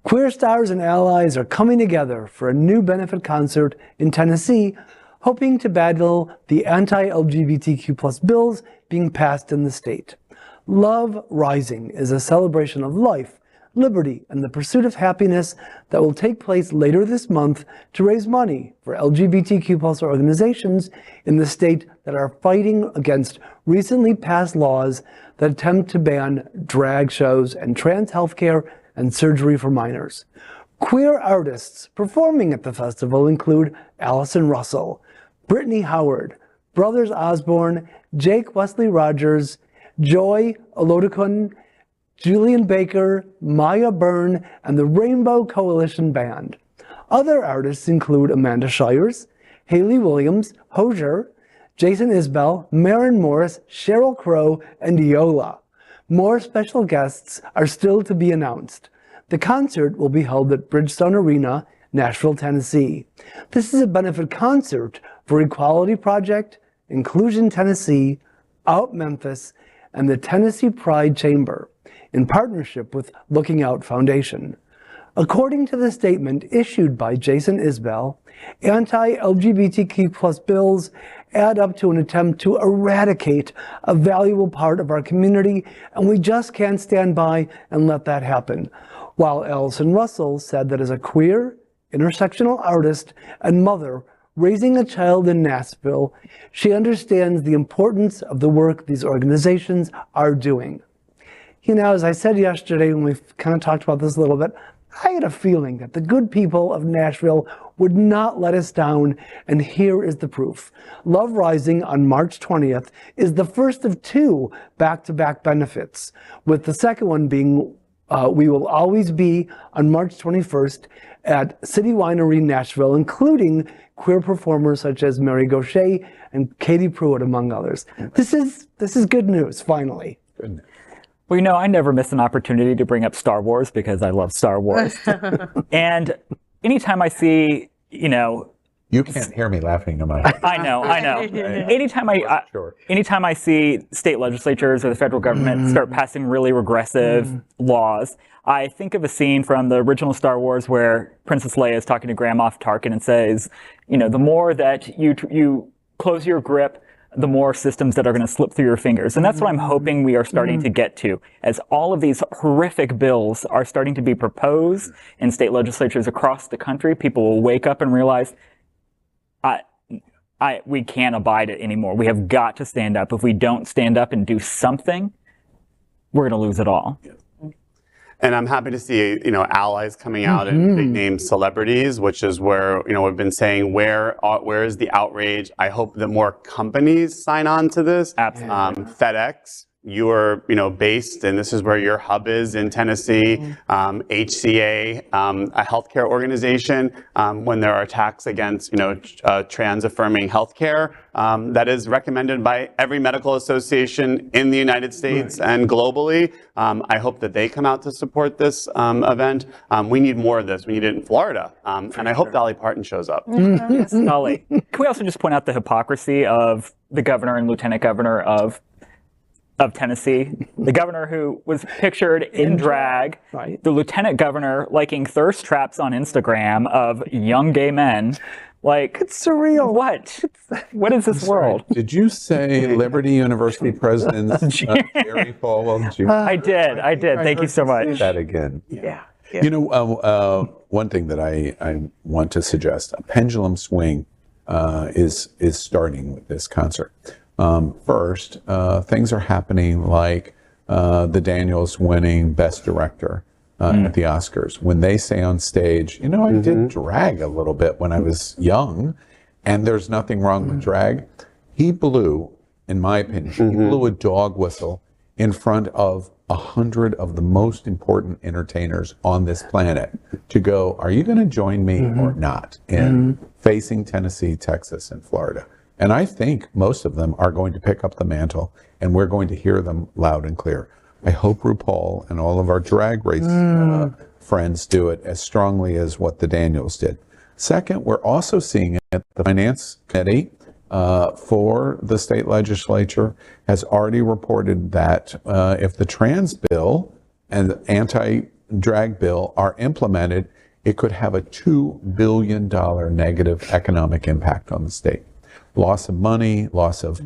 Queer stars and allies are coming together for a new benefit concert in Tennessee, hoping to battle the anti-LGBTQ plus bills being passed in the state. Love Rising is a celebration of life, liberty, and the pursuit of happiness that will take place later this month to raise money for LGBTQ plus organizations in the state that are fighting against recently passed laws that attempt to ban drag shows and trans healthcare and surgery for minors. Queer artists performing at the festival include Allison Russell, Brittany Howard, Brothers Osborne, Jake Wesley Rogers, Joy Olodokun, Julian Baker, Maya Byrne, and the Rainbow Coalition Band. Other artists include Amanda Shires, Haley Williams, Hosier, Jason Isbell, Maren Morris, Sheryl Crow, and Yola. More special guests are still to be announced. The concert will be held at Bridgestone Arena, Nashville, Tennessee. This is a benefit concert for Equality Project, Inclusion Tennessee, Out Memphis, and the Tennessee Pride Chamber, in partnership with Looking Out Foundation. According to the statement issued by Jason Isbell, anti-LGBTQ plus bills add up to an attempt to eradicate a valuable part of our community, and we just can't stand by and let that happen. While Allison Russell said that as a queer, intersectional artist and mother raising a child in Nashville, she understands the importance of the work these organizations are doing. You know, as I said yesterday when we kind of talked about this a little bit, I had a feeling that the good people of Nashville would not let us down, and here is the proof. Love Rising on March 20th is the first of 2 back-to-back benefits, with the second one being We will always be on March 21st at City Winery Nashville, including queer performers such as Mary Gaucher and Katie Pruitt, among others. This is good news, finally. Good news. Well, you know, I never miss an opportunity to bring up Star Wars because I love Star Wars. And anytime I see, you know... You can't hear me laughing, am I? I know. Anytime I see state legislatures or the federal government start passing really regressive laws, I think of a scene from the original Star Wars where Princess Leia is talking to Grand Moff Tarkin and says, you know, the more that you close your grip, the more systems that are going to slip through your fingers. And that's what I'm hoping we are starting to get to, as all of these horrific bills are starting to be proposed in state legislatures across the country. People will wake up and realize, we can't abide it anymore. We have got to stand up. If we don't stand up and do something, we're going to lose it all. And I'm happy to see, you know, allies coming out and big name celebrities, which is where, you know, we've been saying where is the outrage. I hope that more companies sign on to this. Absolutely. FedEx, you are, you know, based, and this is where your hub is in Tennessee. HCA, a healthcare organization, when there are attacks against, you know, trans-affirming healthcare, that is recommended by every medical association in the United States and globally. I hope that they come out to support this event. We need more of this. We need it in Florida. And I hope Dolly Parton shows up. Yes, Dolly. Can we also just point out the hypocrisy of the governor and lieutenant governor of Tennessee, the governor who was pictured in drag, the lieutenant governor liking thirst traps on Instagram of young gay men. Like, it's surreal. What is this world? Did you say Liberty University President Jerry Falwell Jr.? I did. Thank you so much. Say that again. Yeah. You know, one thing that I want to suggest, a pendulum swing is starting with this concert. First, things are happening like the Daniels winning Best Director at the Oscars. When they say on stage, you know, I did drag a little bit when I was young, and there's nothing wrong with drag. He blew, in my opinion, he blew a dog whistle in front of 100 of the most important entertainers on this planet to go, are you going to join me or not in facing Tennessee, Texas, and Florida? And I think most of them are going to pick up the mantle, and we're going to hear them loud and clear. I hope RuPaul and all of our drag race friends do it as strongly as what the Daniels did. Second, we're also seeing it, the Finance Committee for the state legislature has already reported that if the trans bill and the anti-drag bill are implemented, it could have a $2 billion negative economic impact on the state. Loss of money, loss of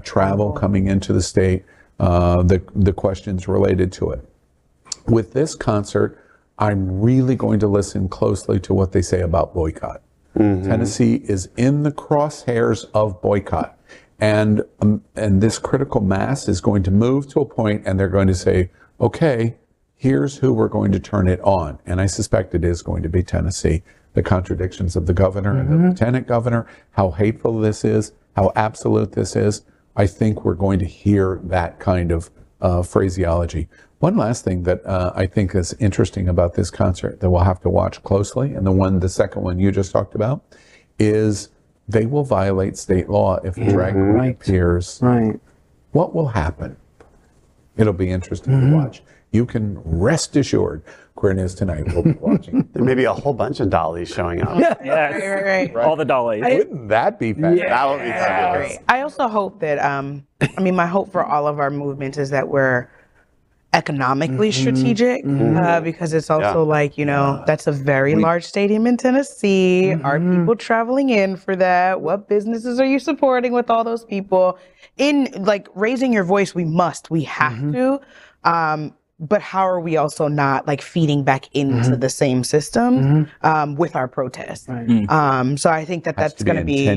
travel coming into the state, the questions related to it. With this concert, I'm really going to listen closely to what they say about boycott. Tennessee is in the crosshairs of boycott. And this critical mass is going to move to a point and they're going to say, okay, here's who we're going to turn it on. And I suspect it is going to be Tennessee. The contradictions of the governor and the lieutenant governor, how hateful this is, how absolute this is. I think we're going to hear that kind of phraseology. One last thing that I think is interesting about this concert that we'll have to watch closely, and the second one you just talked about, is they will violate state law if a drag queen appears. What will happen? It'll be interesting to watch. You can rest assured, Queer News Tonight will be watching. There may be a whole bunch of dollies showing up. Right. All the dollies. Wouldn't that be fabulous? That would be fabulous. I also hope that, I mean, my hope for all of our movements is that we're economically strategic, because it's also like, you know, that's a very large stadium in Tennessee. Are people traveling in for that? What businesses are you supporting with all those people? In like raising your voice, we have to. But how are we also not like feeding back into the same system with our protests? So I think that that's going to be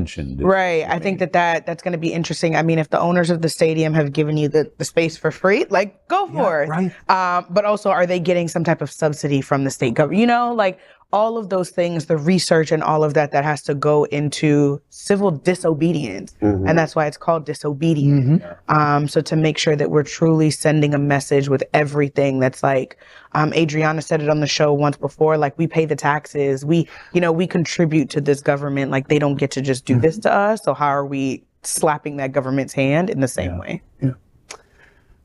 right. I think that's going to be interesting. I mean, if the owners of the stadium have given you the space for free, like go for it. But also, are they getting some type of subsidy from the state government? You know, like, all of those things, the research and all of that has to go into civil disobedience. And that's why it's called disobedience. So to make sure that we're truly sending a message with everything that's like, Adriana said it on the show once before, like we pay the taxes, we contribute to this government, like they don't get to just do this to us. So how are we slapping that government's hand in the same way?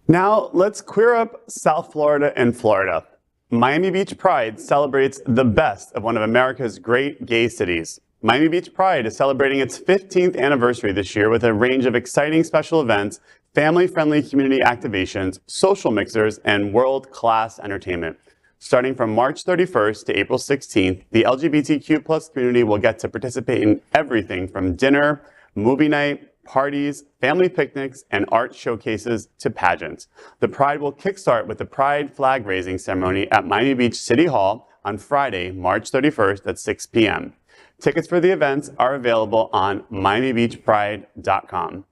Now let's queer up South Florida and Florida. Miami Beach Pride celebrates the best of one of America's great gay cities. Miami Beach Pride is celebrating its 15th anniversary this year with a range of exciting special events, family-friendly community activations, social mixers, and world-class entertainment. Starting from March 31st to April 16th, the LGBTQ+ community will get to participate in everything from dinner, movie night, parties, family picnics, and art showcases to pageants. The Pride will kickstart with the Pride flag raising ceremony at Miami Beach City Hall on Friday, March 31st at 6 p.m. Tickets for the events are available on MiamiBeachPride.com.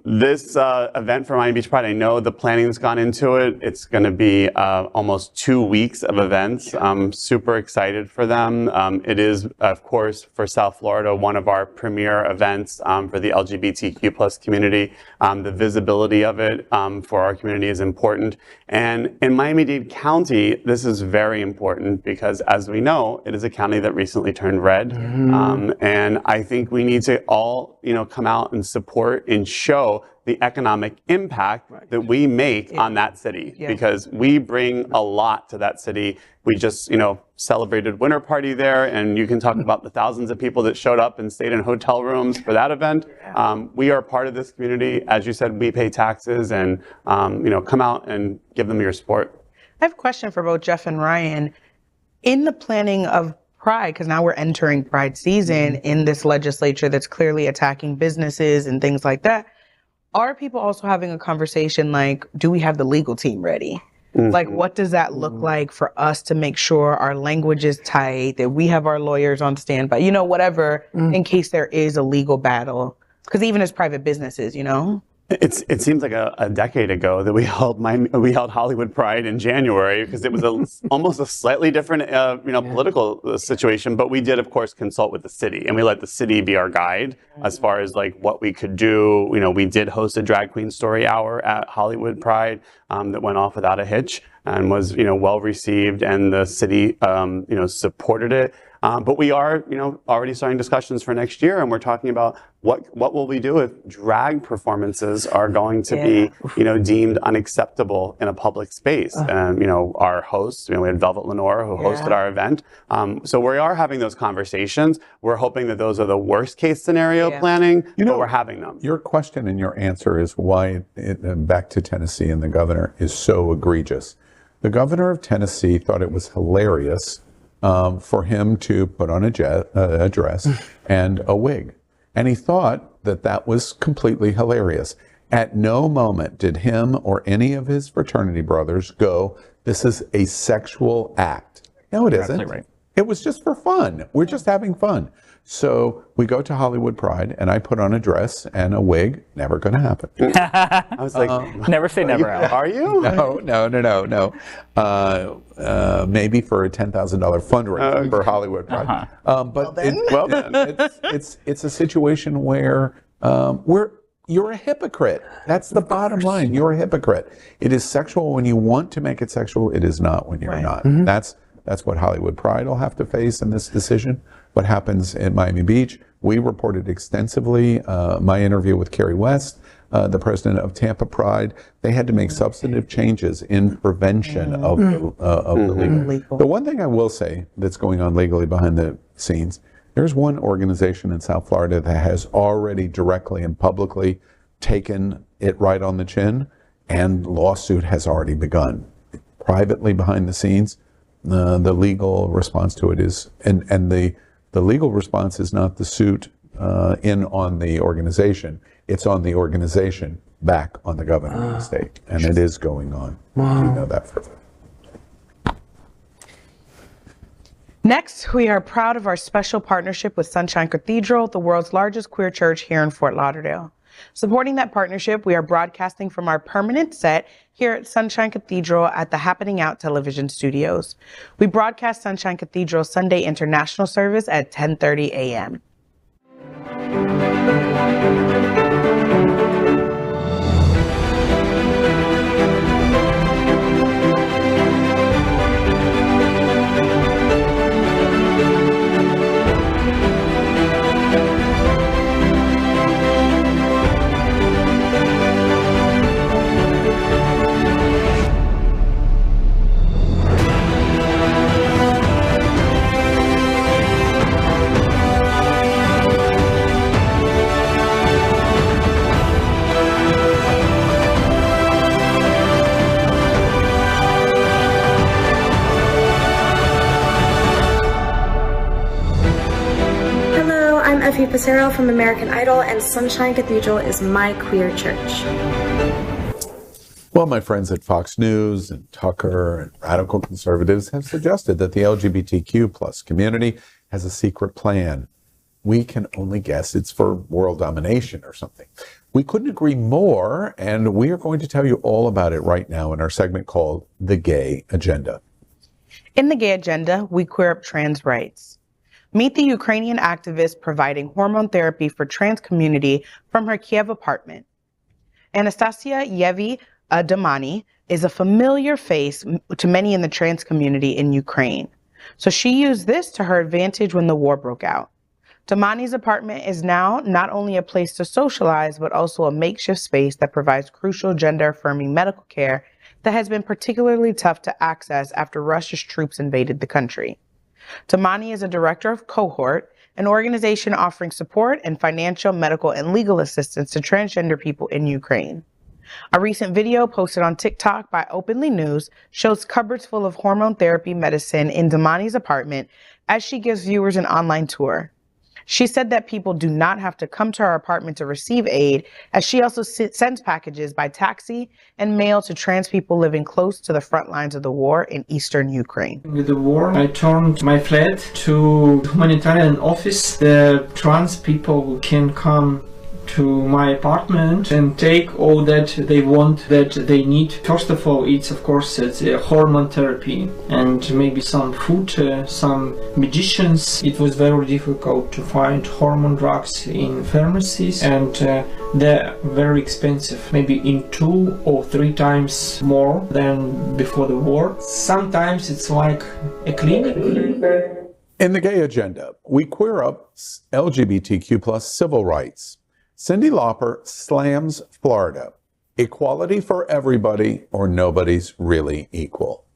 This event for Miami Beach Pride, I know the planning that's gone into it. It's going to be almost 2 weeks of events. I'm super excited for them. It is, of course, for South Florida, one of our premier events for the LGBTQ+ community. The visibility of it for our community is important. And in Miami-Dade County, this is very important because, as we know, it is a county that recently turned red. And I think we need to all, come out and support and show the economic impact that we make on that city, because we bring a lot to that city. We just, celebrated Winter Party there, and you can talk about the thousands of people that showed up and stayed in hotel rooms for that event. We are part of this community. As you said, we pay taxes, and, come out and give them your support. I have a question for both Jeff and Ryan. In the planning of Pride, because now we're entering Pride season in this legislature that's clearly attacking businesses and things like that, are people also having a conversation like, do we have the legal team ready? Like, what does that look like for us to make sure our language is tight, that we have our lawyers on standby, whatever, in case there is a legal battle? Because even as private businesses, It seems like a decade ago that we held Hollywood Pride in January, because it was almost a slightly different political situation. But we did, of course, consult with the city, and we let the city be our guide as far as like what we could do. We did host a drag queen story hour at Hollywood Pride that went off without a hitch and was well received, and the city supported it. But we are, already starting discussions for next year, and we're talking about what will we do if drag performances are going to be, deemed unacceptable in a public space. And, our hosts, we had Velvet Lenore who hosted our event. So we are having those conversations. We're hoping that those are the worst case scenario planning, but we're having them. Your question and your answer is why, back to Tennessee and the governor, is so egregious. The governor of Tennessee thought it was hilarious for him to put on a dress and a wig. And he thought that was completely hilarious. At no moment did him or any of his fraternity brothers go, this is a sexual act. No, it isn't. Right. It was just for fun. We're just having fun. So we go to Hollywood Pride, and I put on a dress and a wig. Never going to happen. I was like, never say never. Are you? No. Maybe for a $10,000 fundraiser for Hollywood Pride. But it's a situation where you're a hypocrite. That's the bottom line. You're a hypocrite. It is sexual when you want to make it sexual. It is not when you're not. That's what Hollywood Pride will have to face in this decision. What happens in Miami Beach? We reported extensively my interview with Carrie West, the president of Tampa Pride. They had to make substantive changes in prevention of the legal. The one thing I will say that's going on legally behind the scenes, there's one organization in South Florida that has already directly and publicly taken it right on the chin, and lawsuit has already begun. Privately behind the scenes, the legal response to it is, and the legal response is not the suit in on the organization. It's on the organization back on the governor of the state. And it is going on. Wow. You know that for a fact. Next, we are proud of our special partnership with Sunshine Cathedral, the world's largest queer church here in Fort Lauderdale. Supporting that partnership, we are broadcasting from our permanent set here at Sunshine Cathedral at the Happening Out television studios. We broadcast Sunshine Cathedral Sunday International Service at 10:30 a.m. Passero from American Idol, and Sunshine Cathedral is my queer church. Well, my friends at Fox News and Tucker and radical conservatives have suggested that the LGBTQ plus community has a secret plan. We can only guess it's for world domination or something. We couldn't agree more, and we are going to tell you all about it right now in our segment called The Gay Agenda. In The Gay Agenda, we queer up trans rights. Meet the Ukrainian activist providing hormone therapy for trans community from her Kyiv apartment. Anastasia Damani is a familiar face to many in the trans community in Ukraine. So she used this to her advantage when the war broke out. Damani's apartment is now not only a place to socialize, but also a makeshift space that provides crucial gender-affirming medical care that has been particularly tough to access after Russia's troops invaded the country. Damani is a director of Cohort, an organization offering support and financial, medical, and legal assistance to transgender people in Ukraine. A recent video posted on TikTok by Openly News shows cupboards full of hormone therapy medicine in Damani's apartment as she gives viewers an online tour. She said that people do not have to come to her apartment to receive aid, as she also sends packages by taxi and mail to trans people living close to the front lines of the war in eastern Ukraine. With the war, I turned my flat to humanitarian office. The trans people can come to my apartment and take all that they want, that they need. First of all, it's a hormone therapy and maybe some food, some medicines. It was very difficult to find hormone drugs in pharmacies, and they're very expensive, maybe in 2 or 3 times more than before the war. Sometimes it's like a clinic. In The Gay Agenda, we queer up LGBTQ plus civil rights. Cyndi Lauper slams Florida. Equality for everybody, or nobody's really equal.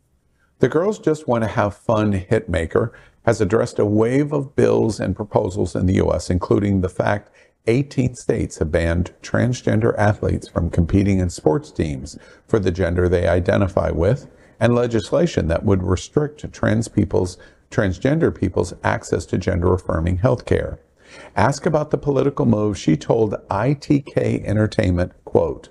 The Girls Just Want to Have Fun hitmaker has addressed a wave of bills and proposals in the U.S., including the fact 18 states have banned transgender athletes from competing in sports teams for the gender they identify with, and legislation that would restrict transgender people's access to gender-affirming health care. Asked about the political move, she told ITK Entertainment, quote,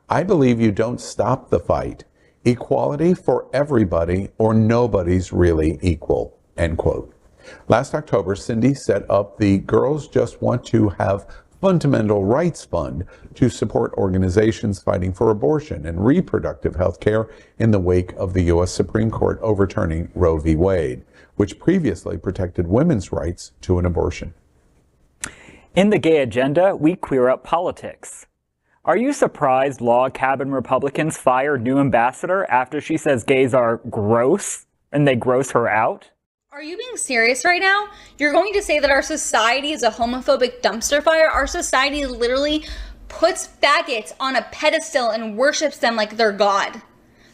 "I believe you don't stop the fight. Equality for everybody or nobody's really equal," end quote. Last October, Cyndi set up the Girls Just Want to Have Fundamental Rights Fund to support organizations fighting for abortion and reproductive health care in the wake of the U.S. Supreme Court overturning Roe v. Wade, which previously protected women's rights to an abortion. In The Gay Agenda, we queer up politics. Are you surprised log cabin Republicans fired new ambassador after she says gays are gross and they gross her out? Are you being serious right now? You're going to say that our society is a homophobic dumpster fire? Our society literally puts faggots on a pedestal and worships them like they're God.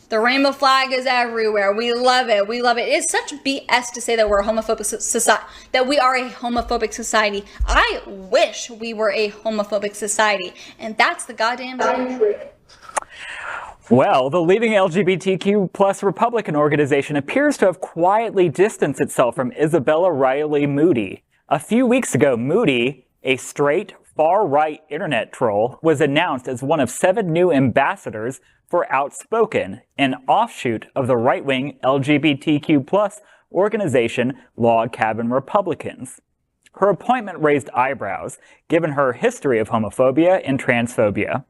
The rainbow flag is everywhere. We love it. We love it. It's such BS to say that we're a homophobic society, that we are a homophobic society. I wish we were a homophobic society, and that's the goddamn truth. Well, the leading LGBTQ plus Republican organization appears to have quietly distanced itself from Isabella Riley Moody. A few weeks ago, Moody, a straight, far-right internet troll, was announced as one of 7 new ambassadors for Outspoken, an offshoot of the right-wing LGBTQ plus organization Log Cabin Republicans. Her appointment raised eyebrows, given her history of homophobia and transphobia.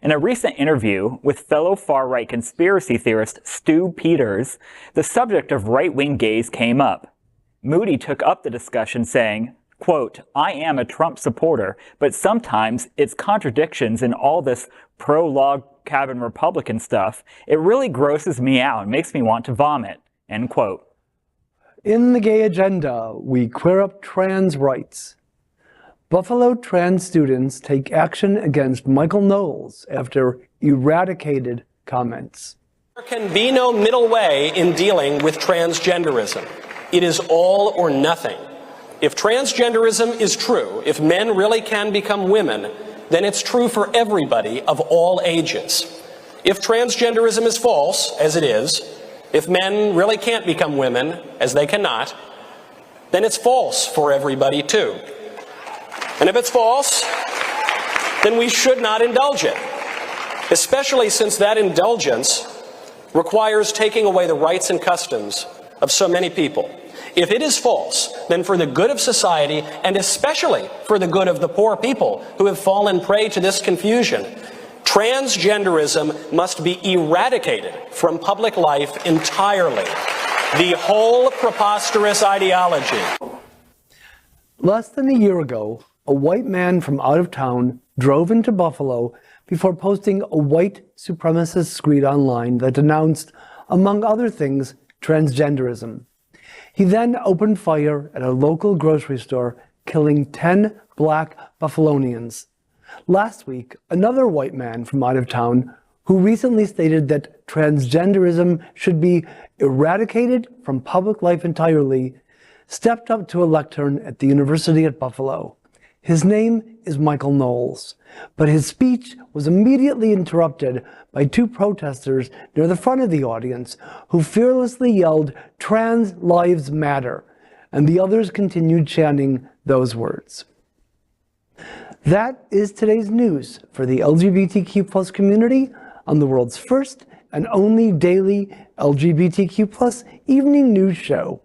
In a recent interview with fellow far-right conspiracy theorist Stu Peters, the subject of right-wing gays came up. Moody took up the discussion saying, quote, "I am a Trump supporter, but sometimes it's contradictions in all this pro-log cabin Republican stuff. It really grosses me out and makes me want to vomit," end quote. In the gay agenda, we queer up trans rights. Buffalo trans students take action against Michael Knowles after eradicated comments. There can be no middle way in dealing with transgenderism. It is all or nothing. If transgenderism is true, if men really can become women, then it's true for everybody of all ages. If transgenderism is false, as it is, if men really can't become women, as they cannot, then it's false for everybody too. And if it's false, then we should not indulge it, especially since that indulgence requires taking away the rights and customs of so many people. If it is false, then for the good of society, and especially for the good of the poor people who have fallen prey to this confusion, transgenderism must be eradicated from public life entirely. The whole preposterous ideology. Less than a year ago, a white man from out of town drove into Buffalo before posting a white supremacist screed online that denounced, among other things, transgenderism. He then opened fire at a local grocery store, killing 10 black Buffalonians. Last week, another white man from out of town, who recently stated that transgenderism should be eradicated from public life entirely, stepped up to a lectern at the University at Buffalo. His name is Michael Knowles, but his speech was immediately interrupted by two protesters near the front of the audience who fearlessly yelled, "Trans lives matter," and the others continued chanting those words. That is today's news for the LGBTQ+ community on the world's first and only daily LGBTQ+ evening news show.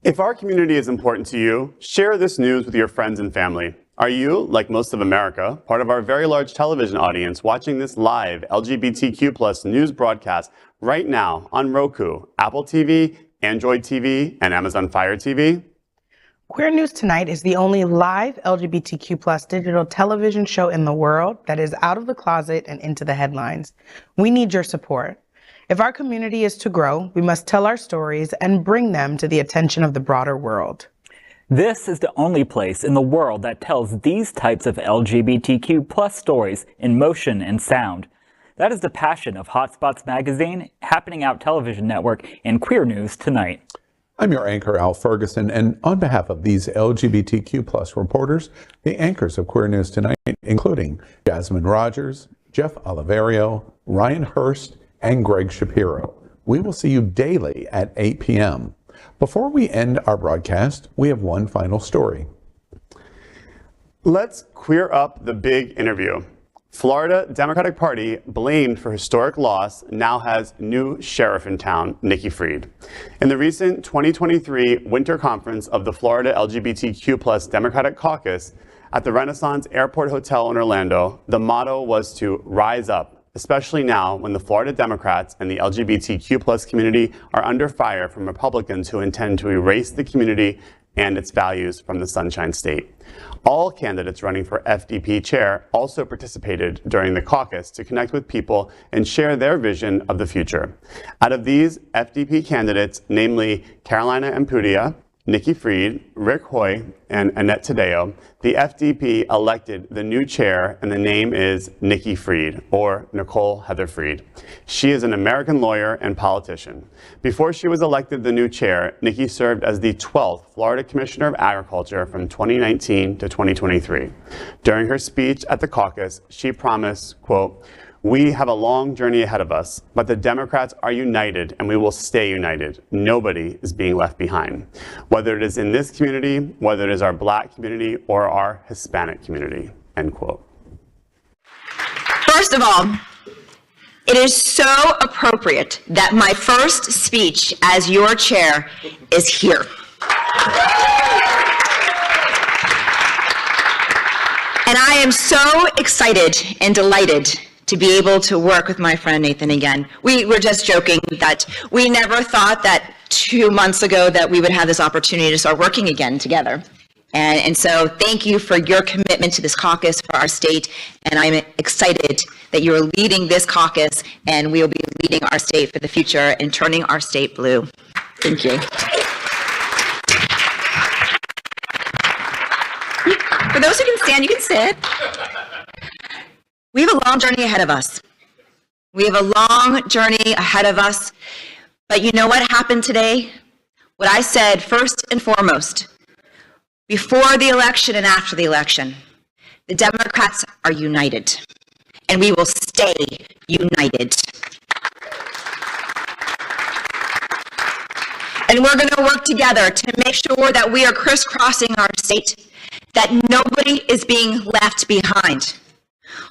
If our community is important to you, share this news with your friends and family. Are you, like most of America, part of our very large television audience watching this live LGBTQ+ news broadcast right now on Roku, Apple TV, Android TV, and Amazon Fire TV? Queer News Tonight is the only live LGBTQ+ digital television show in the world that is out of the closet and into the headlines. We need your support. If our community is to grow, we must tell our stories and bring them to the attention of the broader world. This is the only place in the world that tells these types of LGBTQ+ stories in motion and sound. That is the passion of Hotspots Magazine, Happening Out Television Network, and Queer News Tonight. I'm your anchor, Al Ferguson, and on behalf of these LGBTQ+ reporters, the anchors of Queer News Tonight, including Jasmen Rogers, Jeff Oliverio, Ryan Hurst, and Gregg Shapiro. We will see you daily at 8 p.m. Before we end our broadcast, we have one final story. Let's queer up the big interview. Florida Democratic Party, blamed for historic loss, now has new sheriff in town, Nikki Fried. In the recent 2023 winter conference of the Florida LGBTQ+ Democratic Caucus at the Renaissance Airport Hotel in Orlando, the motto was to rise up, especially now when the Florida Democrats and the LGBTQ+ community are under fire from Republicans who intend to erase the community and its values from the Sunshine State. All candidates running for FDP chair also participated during the caucus to connect with people and share their vision of the future. Out of these FDP candidates, namely Carolina Ampudia, Nikki Fried, Rick Hoy, and Annette Taddeo, the FDP elected the new chair, and the name is Nikki Fried, or Nicole Heather Fried. She is an American lawyer and politician. Before she was elected the new chair, Nikki served as the 12th Florida Commissioner of Agriculture from 2019 to 2023. During her speech at the caucus, she promised, quote, "We have a long journey ahead of us, but the Democrats are united and we will stay united. Nobody is being left behind. Whether it is in this community, whether it is our Black community or our Hispanic community," end quote. First of all, it is so appropriate that my first speech as your chair is here. am so excited and delighted to be able to work with my friend Nathan again. We were just joking that we never thought that 2 months ago that we would have this opportunity to start working again together. And so thank you for your commitment to this caucus for our state, and I'm excited that you are leading this caucus, and we will be leading our state for the future and turning our state blue. Thank you. For those who can stand, you can sit. We have a long journey ahead of us. We have a long journey ahead of us. But you know what happened today? What I said first and foremost, before the election and after the election, the Democrats are united, and we will stay united. And we're going to work together to make sure that we are crisscrossing our state, that nobody is being left behind.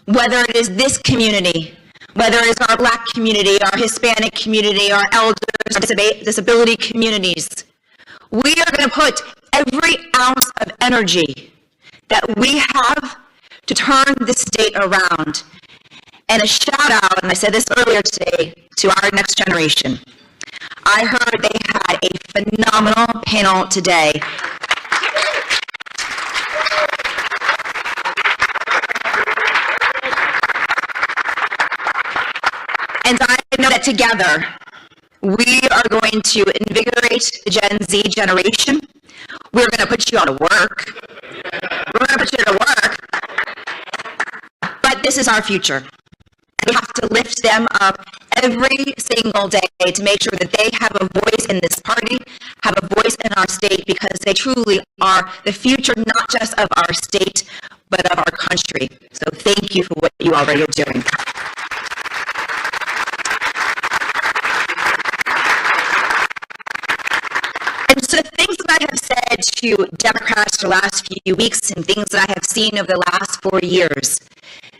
Whether it is this community, whether it is our Black community, our Hispanic community, our elders, our disability communities, we are going to put every ounce of energy that we have to turn this state around. And a shout out, and I said this earlier today, to our next generation. I heard they had a phenomenal panel today. And I know that together, we are going to invigorate the Gen Z generation. We're going to put you out of work. We're going to put you to work. But this is our future. We have to lift them up every single day to make sure that they have a voice in this party, have a voice in our state, because they truly are the future, not just of our state, but of our country. So thank you for what you already are doing. And so the things that I have said to Democrats for the last few weeks and things that I have seen over the last 4 years,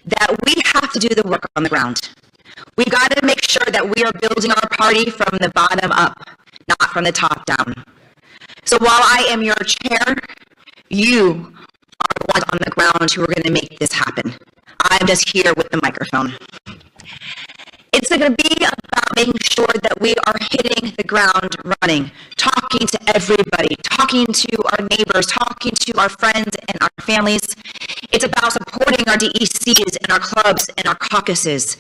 that we have to do the work on the ground. We've got to make sure that we are building our party from the bottom up, not from the top down. So while I am your chair, you are the ones on the ground who are going to make this happen. I'm just here with the microphone. It's going to be about making sure that we are hitting the ground running, talking to everybody, talking to our neighbors, talking to our friends and our families. It's about supporting our DECs and our clubs and our caucuses.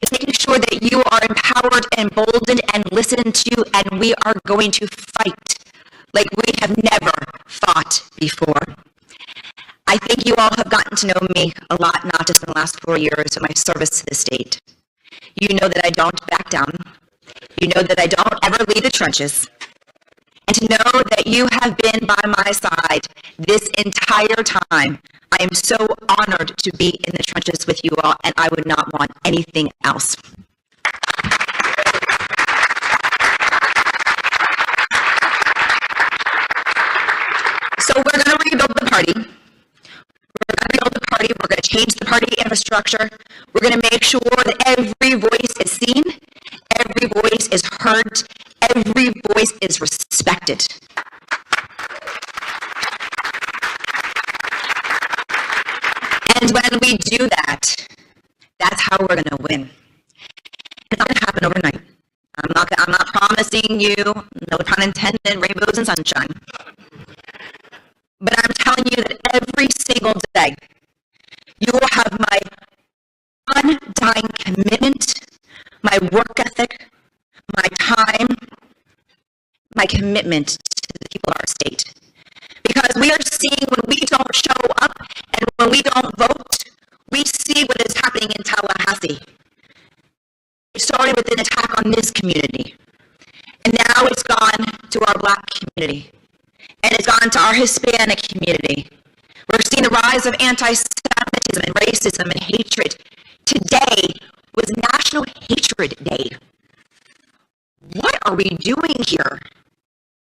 It's making sure that you are empowered and emboldened and listened to, and we are going to fight like we have never fought before. I think you all have gotten to know me a lot, not just in the last 4 years of my service to the state. You know that I don't back down. You know that I don't ever leave the trenches. And to know that you have been by my side this entire time, I am so honored to be in the trenches with you all, and I would not want anything else. So we're going to rebuild the party. We're going to rebuild the party. We're going to change the party infrastructure. We're going to make sure that every voice is seen, every voice is heard, every voice is respected. And when we do that, that's how we're going to win. It's not going to happen overnight. I'm not promising you, no pun intended, rainbows and sunshine. But I'm telling you that every single day, you will have my undying commitment, my work ethic, my time, my commitment to the people of our state. Because we are seeing when we don't show up and when we don't vote, we see what is happening in Tallahassee. It started with an attack on this community, and now it's gone to our Black community, and it's gone to our Hispanic community. We're seeing the rise of anti-Semitism and racism and hatred. Today was National Hatred Day. What are we doing here?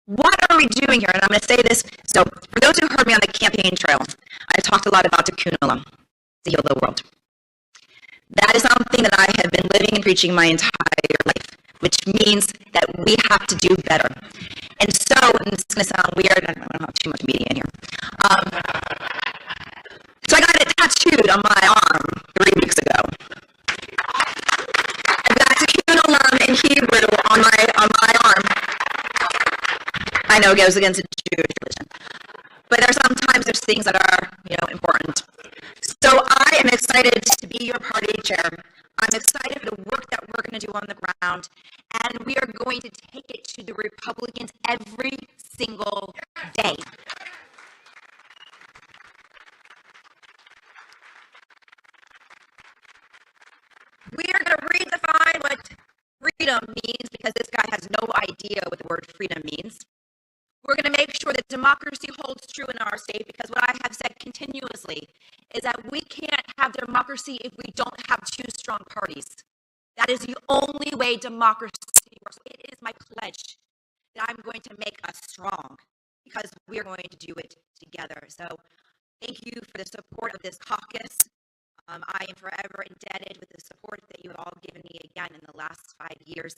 What are we doing here? And I'm going to say this. So for those who heard me on the campaign trail, I talked a lot about Tikkun Olam, to heal the world. That is something that I have been living and preaching my entire life, which means that we have to do better. And so, and this is going to sound weird, I don't have too much media in here. So I got attacked tattooed on my arm 3 weeks ago. I've got Tikkun Olam in Hebrew on my arm. I know it goes against the Jewish religion, but there's things that are, important. So I am excited to be your party chair. I'm excited for the work that we're going to do on the ground, and we are going to take it to the Republicans every single day. We are going to redefine what freedom means, because this guy has no idea what the word freedom means. We're going to make sure that democracy holds true in our state, because what I have said continuously is that we can't have democracy if we don't have two strong parties. That is the only way democracy works. It is my pledge that I'm going to make us strong, because we are going to do it together. So thank you for the support of this caucus. I am forever indebted with the support that you have all given me again in the last 5 years.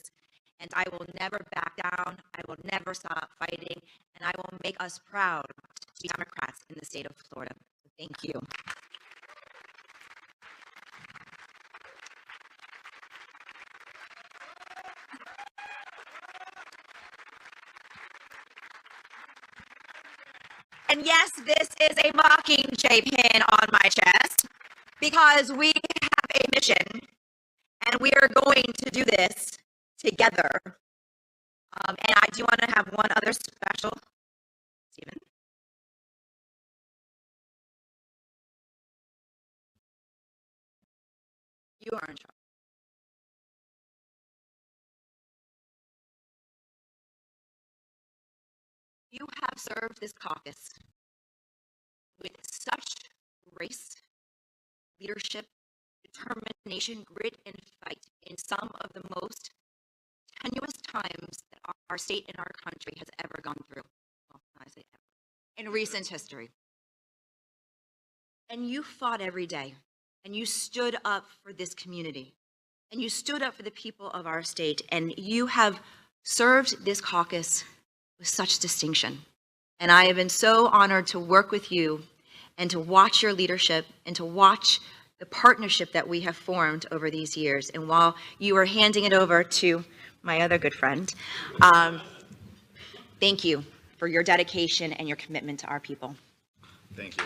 And I will never back down. I will never stop fighting. And I will make us proud to be Democrats in the state of Florida. Thank you. And yes, this is a mockingjay pin on my chest, because we have a mission, and we are going to do this together. And I do want to have one other special, Stephen. You are in charge. You have served this caucus with such grace, leadership, determination, grit, and fight in some of the most tenuous times that our state and our country has ever gone through. Well, I say ever. In recent history. And you fought every day, and you stood up for this community, and you stood up for the people of our state, and you have served this caucus with such distinction. And I have been so honored to work with you and to watch your leadership and to watch the partnership that we have formed over these years. And while you are handing it over to my other good friend, thank you for your dedication and your commitment to our people. Thank you.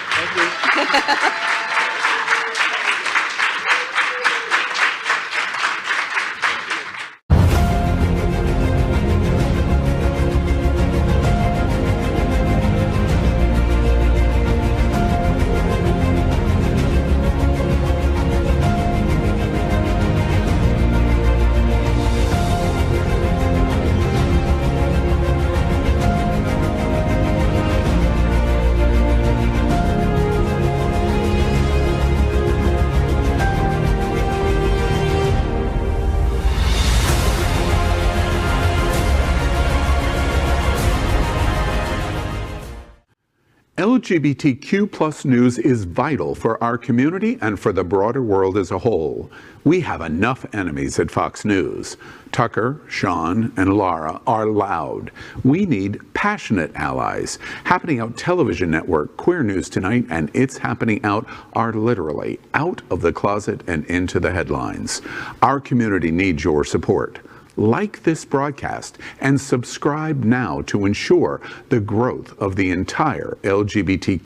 Thank you. LGBTQ plus news is vital for our community and for the broader world as a whole. We have enough enemies at Fox News. Tucker, Sean, and Laura are loud. We need passionate allies. Happening Out television network, Queer News Tonight, and It's Happening Out are literally out of the closet and into the headlines. Our community needs your support. Like this broadcast and subscribe now to ensure the growth of the entire LGBT